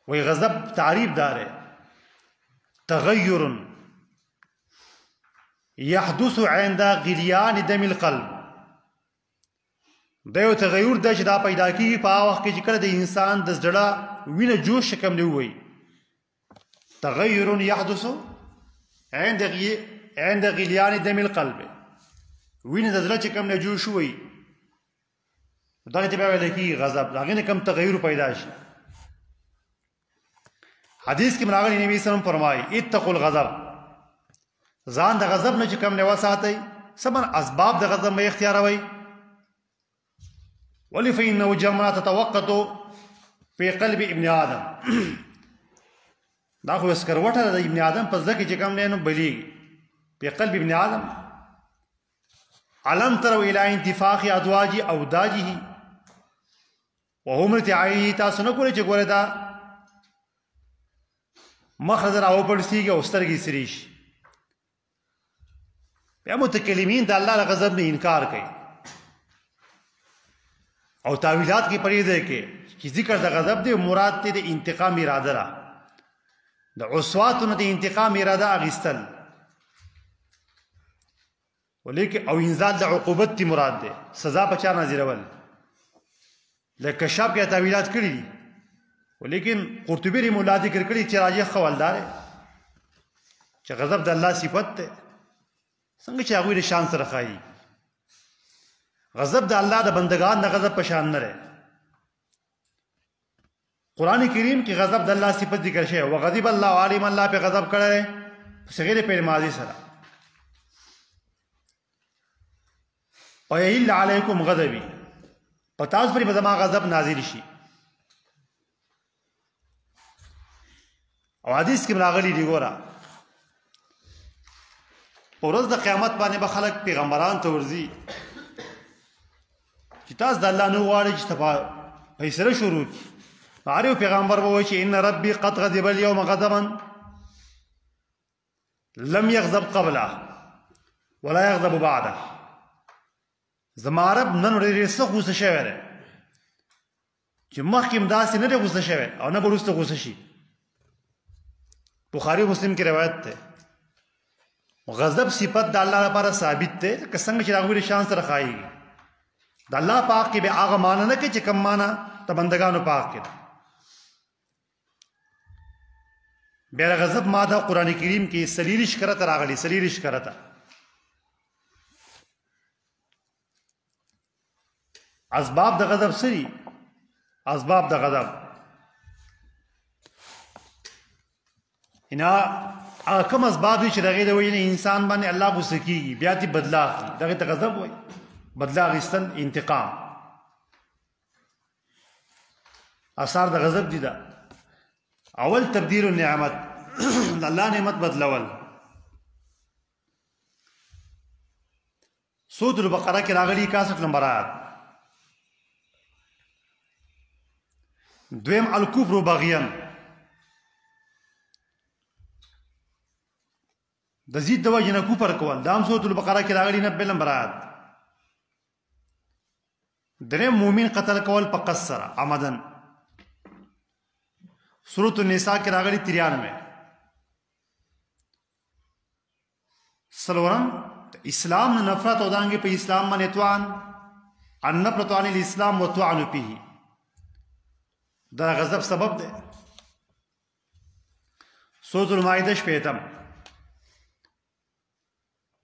وایي غضب تعریف دار ہے تغیر یحدث عند غلیان دم القلب. دا یو تغیر دی چې دا پیدا کېږي په هغه وخت کې چې کله د انسان د زړه وینه جوش شکم دی ووایي. تغیر یحدث عند غلیان دم القلب، وینه د زړه چې کوم نه جوش ووایي، دغه ته بیا ویل کېږي غضب. د هغې نه کوم تغیر پیدا شي. حدیث کې راغلی نبی صلی الله علیه وسلم فرمایي اتقوا الغضب، ځان د غضب نه چې کوم نه وساتئ. سمن اسباب د غضب مې اختیاروئ. ولې فإنه جمرة تتوقد في قلب ابن آدم. دا خو سکروټه د ابن آدم په زړه کې چې کوم دی نو بلیږي. په قلب ابن آدم علم تروا إلى انتفاخ أدواج أوداجه وهمرة عينه. تاسو نه ګورئ چې ګوره دا مخ راو پړسیږي او سترګې سرې شي. بیا متکلمین د الله له غضب نه انکار کوي او تعویلات کې پرېږدي کې چې ذکر د غضب دی مراد دی د انتقام اراده ده، د عصواتو نه د انتقام اراده اخیستل، ولیکن او انزال د عقوبت دی مراد دی، سزا په چا نازلول. لکه کشاف کې تعویلات کړي دي، ولیکن قرطبی رحمه الله ذکر کړي چې راجح قول دی چې غضب د الله صفت دی، څنګه چې هغوی د شان سره ښایي. غضب د الله د بندگان د غضب په شان نه دی. قرآن کریم کې غضب د الله صفت ذکر شوی، وغضب الله علیهم، الله په غضب کړی دی په صغیر فعل ماضي سره. ویحل علیکم غضبی، په تاسو پرې به زما غضب نازل شي. او حدیث کې راغلی دی ګوره په ورځ د قیامت باندې به خلک پیغمبران ته ورځي چې تاسو د الله نه غواړئ چې فیصله شروع کړي. هر یو پیغمبر به وایي چې ان ربي قد غضب اليوم غضبا لم يغضب قبله ولا يغضب بعده. زما رب نن ډېر څه غوسه شوی دی چې مخکې هم داسې نه دی غوسه شوی او نه به وروسته غوسه شي. بخاري مسلم کې روایت دی. غضب صفت د الله لپاره ثابت دی که څنګه چې د هغوی د شان سره ښایي. د الله پاک کې به هغه معنی نه کوي چې کوم معنی د بندګانو پاک کې ده. بیا د غضب ماده قرآن کریم کې څلېرویشت کرته راغلي، څلېرویشت کرته. اسباب د غضب څه دي؟ اسباب د غضب هغه کوم اسباب دي چې د هغې د وجې نه انسان باندې الله غوسه کېږي، بیا دې بدله اخلي، دغې ته غضب وایي. بدله اخیستل، انتقام. اثار د غضب دي. ده اول تبدیل النعمت، د الله نعمت بدلول. سورة البقره کې راغلي 61 نمبر آیات. دویم الکفر بغیان، د زید د وجې نه کفر کول، دا هم سورة البقره کې راغلي 90 نمبر آیات. دریم مومن قتل کول په قصد سره عمدن، سورة النساء کې راغلي 93. څلورم اسلام نه نفرت او دانګې په اسلام باندې طعن، النفرة عن الاسلام وطعن فيه، دا غضب سبب دی. سورة المائده 65.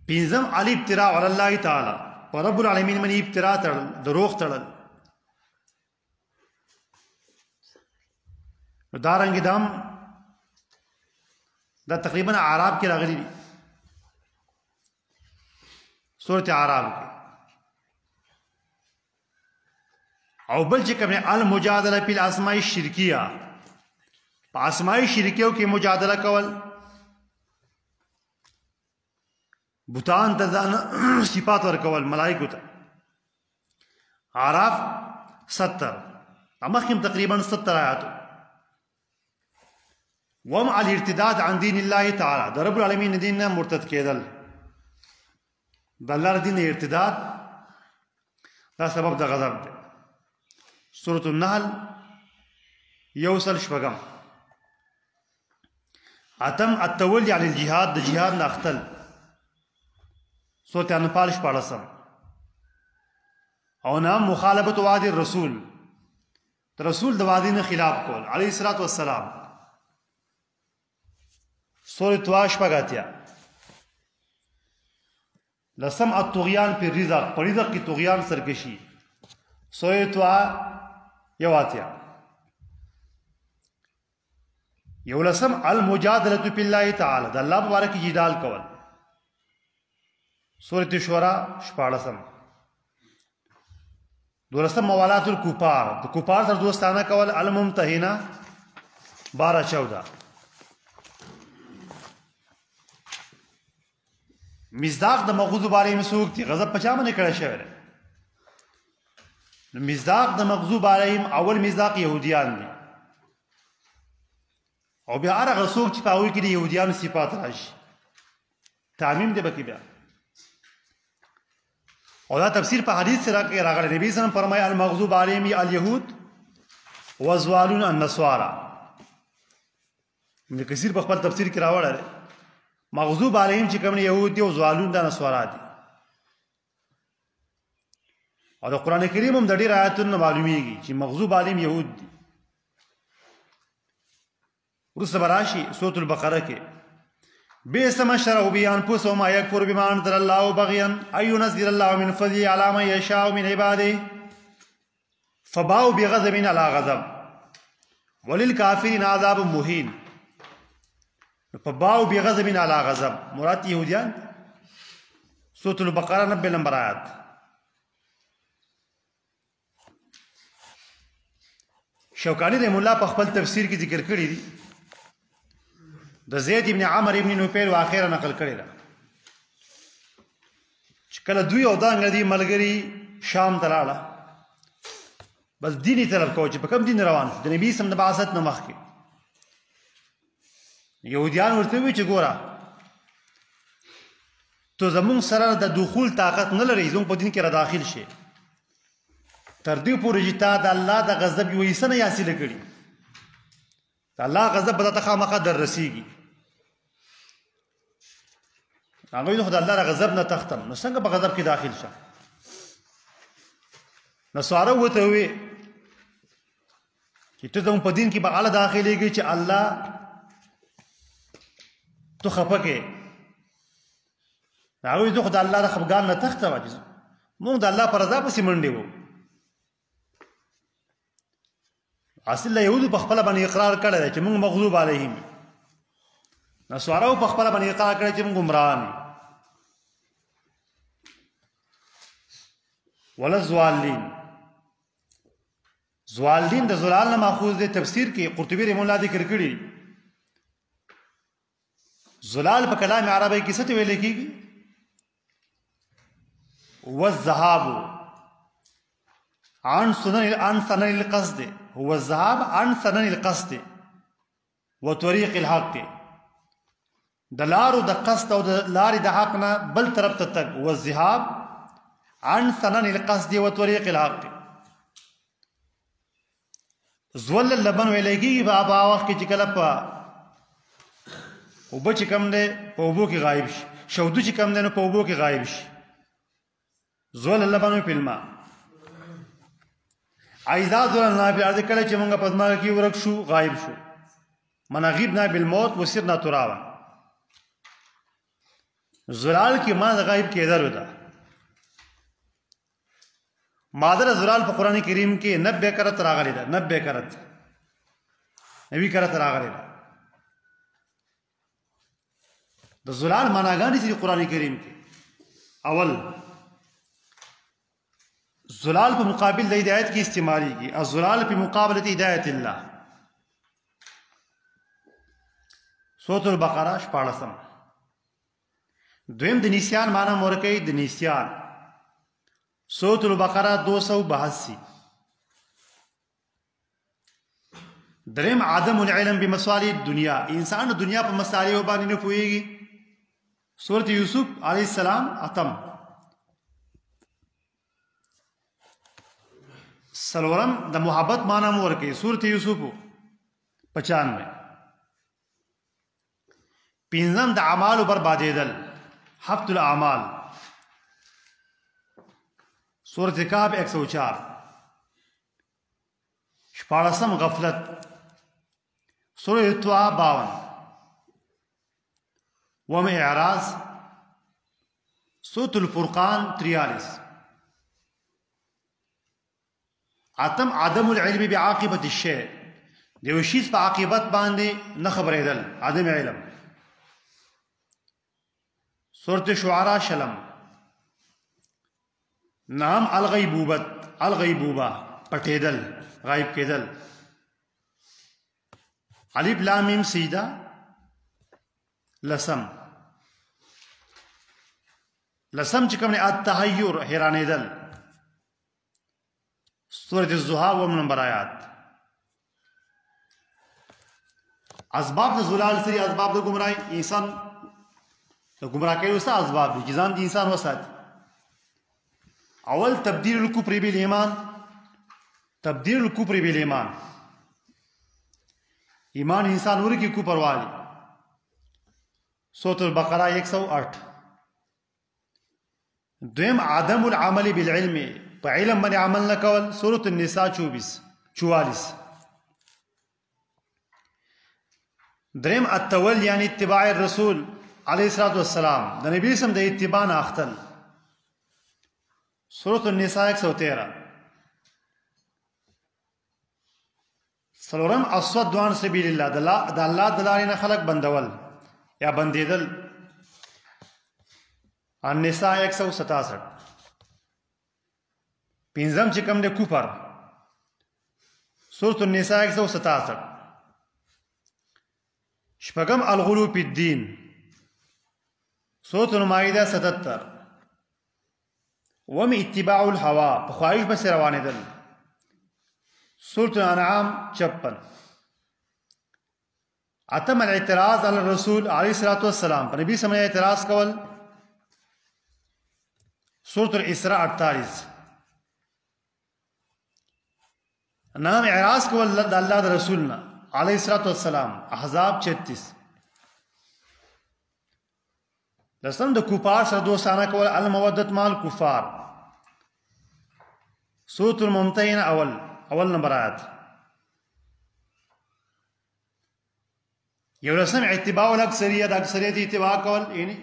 پنځم الابتراء علی الله تعالی، په رب العالمین باندې ابتراء تړل، دروغ تړل. دارنګې دام دا تقریبا اعراب کې راغلي دي، سورة اعراب کې. او بل چې کوم المجادله فی الاسماء الشرکیه، په اسماء شرکیو کې مجادله کول، بوتان ته ځان صفات ورکول، ملائکو ته. اعراف 70 مخکې تقریبا 70 آیاتو. وم الارتداد عن دین الله تعالی، د رب العالمین دین نه مرتد کېدل، د الله دین ارتداد دا سبب د غضب دی. سورة النحل 1 اتم التولی عن الجهاد، د جهاد نه اختل، سورة انفال 14. او نام مخالفت وعد الرسول، رسول د وعدې نه خلاف کول علیه الصلاة والسلام، سورة طه 80. لسم الطغیان پی رزق، پر رزق کی طغیان سرکشی، سورة طه 81. یولسم المجادلة فی اللہ تعالی، د الله مبارک جدال کول، سورة شورا 14. دولسم موالات الکفار، د کفار سره دوستانه کول، الممتحنه 12-14. مصداق د مغزو بارے میں څوک دي؟ غضب په چا باندې کړی شوی دی؟ مصداق د مغزو بارے میں اول مصداق یهودیان دي، او بیا هغه څوک چې په هغوی کې د یهودیانو صفات راشي، تعمیم دی پکې بیا. او دا تفسیر په حدیث سره راغلی. نبی صلی الله علیه وسلم فرمایي المغضوب علیهم الیهود والضالون النصارى. ابن کثیر په خپل تفسیر کې راوړی دی مغضوب علیهم چې کوم یهود دي او ضالون د نصارا دي. او د قرآن کریم هم د ډېر آیاتونو معلومیږي چې مغضوب علیهم یهود دي. وروسته به راشي سورة البقره کې بئس ما اشتروا به انفسهم ان يكفروا بما انزل الله بغيا ان ينزل الله من فضله على من يشاء من عباده فباءوا بغضب على غضب وللكافرين عذاب مهين. فباءوا بغضب على غضب مراد یهودیان. سورة البقره 90 نمبر آیات. شوکانی رحم الله په خپل تفسیر کې ذکر کړی دی د زید ابن عمر ابن نوفیل واخیره نقل کړی ده چې کله دوی او دا انګریزي ملګري شام ته لاړه، بس دیني طرف کوي چې په کوم دین روان شو. د نبي سم د بعثت نه مخکې یهودیان ورته وی چې ګوره تو زمون سره د دخول طاقت نه لري زمون په دین کې را داخل شي تر دې پورې چې تا د الله د غضب یو حصه نه حاصله کړي د الله غضب به تا خامخا در رسیږي هغوی نو خو د الله د غضب نه تختم نو څنګه په غضب کې داخل شه نصارا ورته ووې چې ته زموږ په دین کې به هغه داخلېږي چې الله تو خفه کې هغوی ته خو د الله د خفګان نه تخته وه چې موږ د الله په رضا پسې منډې وو اصل له یهودو په خپله باندې اقرار کړی دی چې موږ مغضوب علیهم نصاراو په خپله باندې اقرار کړی چې موږ ګمراهان یو ولا زوالین زوالین د زلال نه ماخوذ دی تفسیر کې قرطبي رحمه الله ذکر کړي زلال په کلام عربی کې څه ته ویل کېږي والذهاب عن سنن القصد هو الذهاب عن سنن القصد وطريق الحق د لارو د قصد او د لارې د حق نه بل طرف ته تګ والذهاب عن سنن القصد وطريق الحق زول اللبن ویل کېږي په هغه وخت کې چې کله په اوبه چې کوم دی په اوبو کې غایب شي شودو چې کوم دی نو په اوبو کې غایب شي زول اللبن فی الماء ایزا زول الله په ارض کله چې موږ په ځمکه کې ورک شو غایب شو منغیبنا بالموت وسرنا ترابا زلال کې ما غایب کېدل ودا مادر زلال په قران کریم کې 90 کرت راغلی ده 90 کرت نبی کرت راغلی ده د زلال معناګانې چې قران کریم کې اول زلال په مقابل د هدایت کې استعمالي کی الزلال په مقابله هدایت الله سورۃ البقره 14 دویم د نسیان معنی مورکې د نسیان سورۃ البقره 282 دریم عدم العلم بمصالح الدنيا انسان دنیا په مصالح باندې نه پوهیږي سورۃ یوسف علیہ السلام اتم سلورم د محبت معنی مور کې سورۃ یوسف 95 پنځم د اعمال بربادېدل حبط الاعمال سورۃ کهف 104 شپاړسم غفلت سورۃ طه 52 وم اعراض سورۃ الفرقان 43 اتم عدم العلم بعاقبه الشيء دیو شیز په عاقبت باندې نه خبرېدل عدم علم سورۃ شعراء شلم نام الغیبوبه پټېدل غایب کېدل الف لام میم سجده لسم چې کوم نه التحیر حیرانېدل سورۃ الضحى و نمبر آیات اسباب د زلال سری اسباب د گمراهی انسان د گمراه کوي وسه اسباب دي ځان دي انسان وسات اول تبدیل الکفر بالایمان ایمان انسان ورکی کفر والی سورۃ البقره 108 دویم عدم العمل بالعلم په علم باندې عمل نه کول سورۃ النساء 44 دریم التول یعنی اتباع الرسول علیه الصلاۃ والسلام د نبی سم د اتباع نه اختل سورۃ النساء 113 سلورم الصد عن سبیل الله د الله د لارې نه خلق بندول یا بندیدل النساء 167 پنځم چې کوم د کفر سورۃ النساء 167 شپږم الغلو فی الدین سورۃ المائده 77 وم اتباع الهوى په خواهش بس روانېدل سورۃ الانعام 56 اتم الاعتراض علی الرسول علیه الصلاۃ والسلام په نبی سم اعتراض کول سورة الاسراء 48. نام اعراض کول د الله د رسولنا علیه الصلاۃ والسلام. احزاب 36. لسم د کفار سره دوستانه کول المودت مال کفار. سورة الممتحنه اول نمبر آیات. یو لسم اتباع الاکثریت، اکثریت اتباع کول یعنی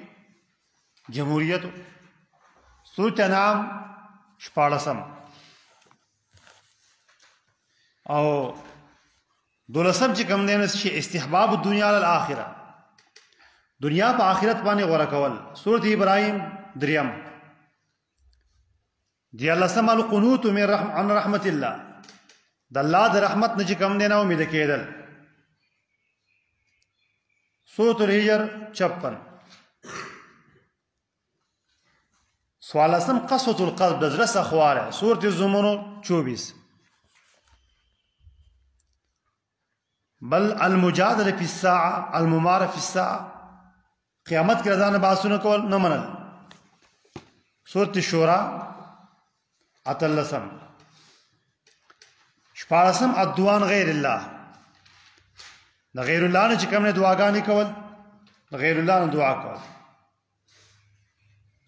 جمهوریت. سورة انعام 14. او دولسم چې کوم دی چې استحباب الدنیا علی الاخره، دنیا په آخرت باندې غوړه کول. سورة ابراهیم 3. دیارلسم القنوت عن رحمت الله، د الله د رحمت نه چې کوم دی نه امید کېدل. سورة الحجر 56. سوالسم قسوة القلب، د زړه سخواله. سورة الزمر 24. بل المجادله فی الساعه، المماره فی الساعه، قیامت کې رضا نه باسونه کول نه منل. سورة الشورى 18. 14 الدعاء غیر الله، د غیر الله نه چې کوم نه دعاګانې کول، د غیر الله نه دعا کول.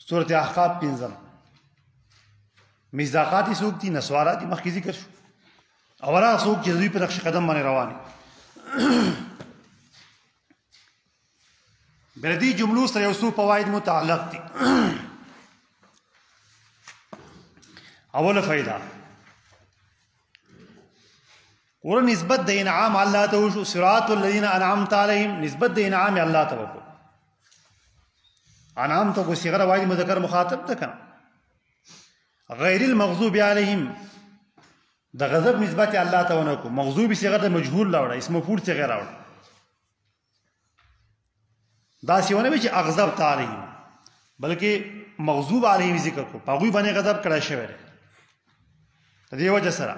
سورة احقاف 15. مصداقات یې څوک دي؟ نسوارا دي، مخکې ذکر شو. او هغه څوک چې دوی په نقش قدم باندې روان دي. بلدی جملو سره یو څو فواید متعلق دي. اوله فائدہ ور نسبت د انعام الله ته وشو. صراط الذين انعمت عليهم، نسبت د انعام الله ته وکړو. انعام ته کو صيغه واحد مذکر مخاطب ته کنه. غیر المغضوب عليهم د غضب نسبت الله ته ونه کو. مغضوب صيغه د مجهول لاوړه، اسم مفعول څخه راوړه. دا سیونه به چې اغضب عليهم، بلکې مغضوب عليهم ذکر کو. پاغوی باندې غضب کړه شوی دی. د دې وجه سره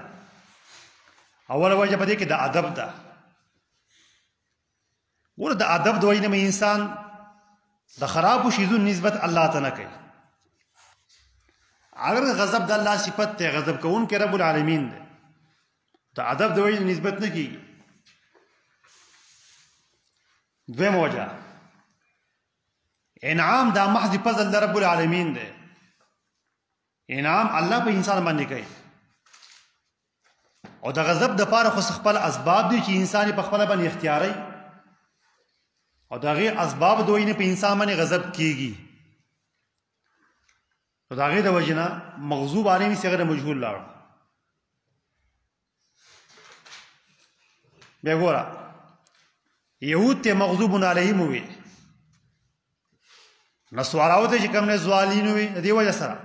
اوله وجه په دې کې د ادب ده. ور د ادب د وجه نه انسان د خراب شیزو نسبت الله ته نه کوي. اگر غضب د الله صفت ته، غضب کوون کې رب العالمین دی، د ادب د وجه نسبت نه کیږي. دویم وجه انعام دا محض فضل د رب العالمین دی. انعام الله په انسان باندې کوي. او د غضب د پاره خو خپل اسباب دي چې انسان په خپل باندې اختیاري، او دغه اسباب دوی نه په انسان باندې غضب کیږي. او دغه د وجنه مغضوب علیه صيغه مجهول لاړ. بیا ګوره یهود ته مغضوب علیهم وي، نسواراو ته چې کوم نه زوالین وي. د دې وجه سره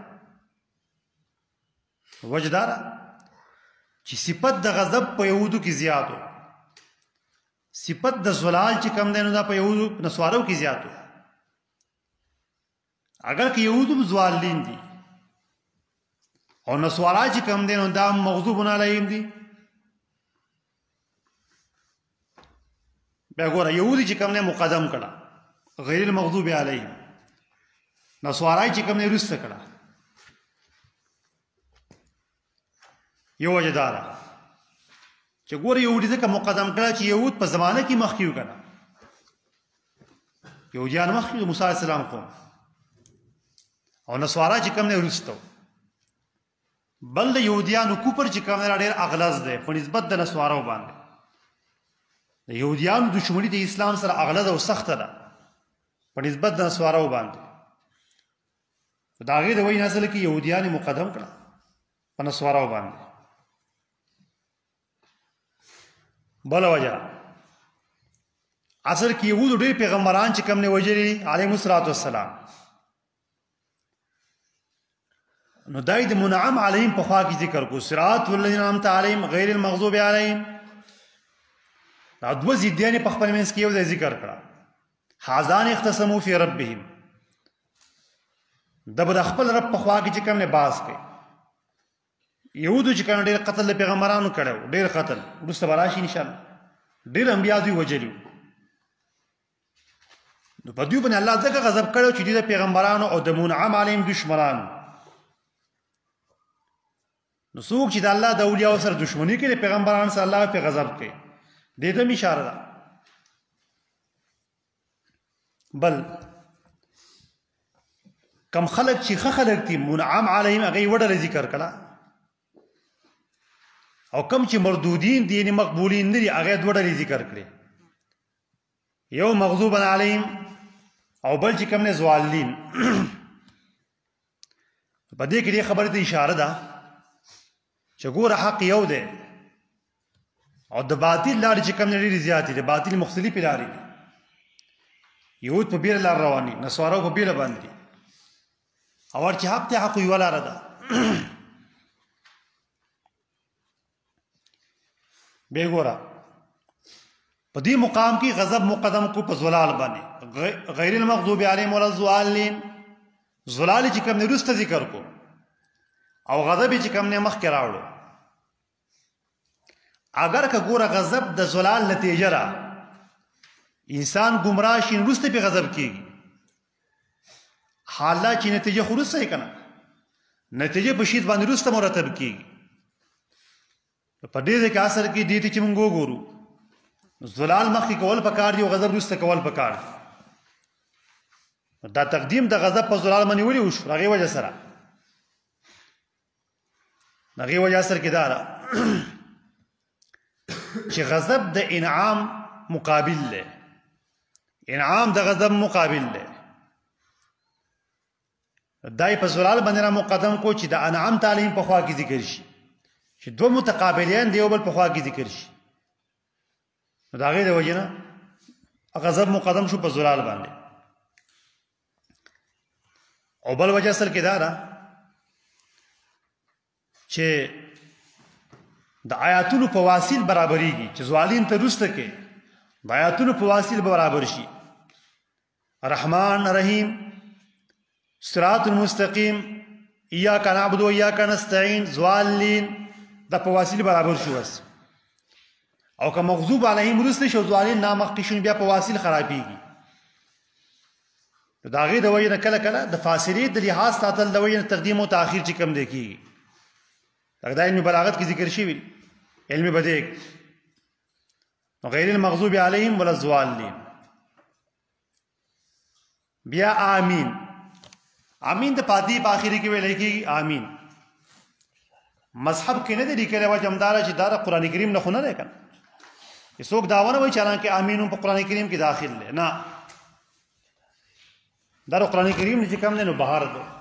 وجدار چې صفت د غضب په یهودو کې زیاتو، صفت د زلال چې کم دی نو دا په یهودو نسوارو کې زیاتو. اگر که یهودو زوالین دي او نسوارا چې کم دی نو دا مغضوب علیهم دي. بیا ګوره یهودي چې کم نه مقدم کړه غیر المغضوب علیهم، نسوارا چې کم نه رسته کړه. یو وجه داره چې ګوره یهودي ځکه مقدم کړه چې یهود په زمانه کې مخکې وکړه. یهودیان مخکې موسی علیه السلام قوم، او نسوارا چې کم نه رسته. بل د یهودیانو کوپر چې کم نه ډېر اغلظ دی په نسبت د نسوارو باندې. د یهودیانو دشمنی د اسلام سره اغلظ او سخته ده په نسبت د نسوارو باندې. د هغې د وجې نسل کې یهودیان مقدم کړه په نسوارو باندې. بل وجه اصل کې یهود ډېر پیغمبران چې کوم نه وجري علیهم السلام، نو دای د منعم علیهم په خوا کې ذکر کو. صراط الذین انعمت علیهم غیر المغضوب علیهم. دا دوه ضدیان په خپل منځ کې یو ځای ذکر کړه. حاذان اختصموا فی ربهم، د بر خپل رب په خوا کې چې کوم نه باز کوي. یهودو چې کوم ډېر قتل پیغمبرانو کړو، ډېر قتل وروسته براشي ان شاء الله، ډېر انبیا دوی وجلو. نو په دوی باندې الله ځکه غضب کړو چې د پیغمبرانو او د منعم علیهم دشمنانو نو څوک چې د الله د اولیاء سره دشمنی کوي پیغمبران سره الله په غضب کوي دې ته اشاره ده. بل کم خلق چې خلق دي منعم علیهم هغه وړل ذکر کړه او کم چې مردودین دي یعنی مقبولین دي هغه وړل ذکر کړي. یو مغضوب علیهم او بل چې کم نه زوالین. په دې کې خبره ته اشاره ده چې ګوره حق یو دی او د باطل لارې چې کم نه لري زیاتې دي باطل مختلفې لارې دي. یهود په بیره لار رواني نصارا په بیره باندې او چې حق ته حق یو لار ده. به ګوره په دې مقام کې غضب مقدم کو په زلال باندې غیر المغضوب علیهم ولا الضالین. زلال چې کوم نه رسته ذکر کو او غضب چې کوم نه مخ کې راوړو. اگر که ګوره غضب د زلال نتیجه را انسان گمراه شي رسته په غضب کېږي حالات چې نتیجه خورسته یې کنه نتیجه په شید باندې رسته مرتب کېږي. په دې کې اثر کې دي چې موږ وګورو زلال مخ کې کول پکار دی او غضب رسته کول پکار دی. دا تقدیم د غضب په زلال باندې ولي وشو هغه وجه سره هغه وجه سره کې دارا چې غضب د انعام مقابل له انعام د غضب مقابل له دای په زلال باندې را مقدم کو چې د انعام تعلیم په خوا کې ذکر شي چې دوه متقابلین دی او بل په خوا کې ذکر شي. دا غي د وجنه غضب مقدم شو په زلال باندې او بل وجه سره کې دا چې د آیاتونو په واسطه برابرېږي چې زوالین ته رسته کې د آیاتونو په واسطه برابر شي. رحمان رحیم صراط المستقیم ایاک نعبد و ایاک نستعین زوالین د په واسطه برابر شو بس. او که مغضوب علیهم رسته شو زوالین نامخکشون بیا په واسطه خرابېږي. دا غي د وجه کله کله د فاصله د لحاظ ساتل د وجه تقدیم او تاخير چې کم دی کیږي. دا علم بلاغت کې ذکر شوی علم بدیع غیر المغضوب علیهم ولا الضالین. بیا آمین آمین د پادی په اخر کې ویل کېږي آمین. مذهب کې نه دی لیکل و جمدار چې دا قرآن کریم نه خونه ده کنه څوک داونه وایي چې حالانکه آمین په قرآن کریم کې داخل نه دا قرآن کریم چې کوم نه نو بهر ده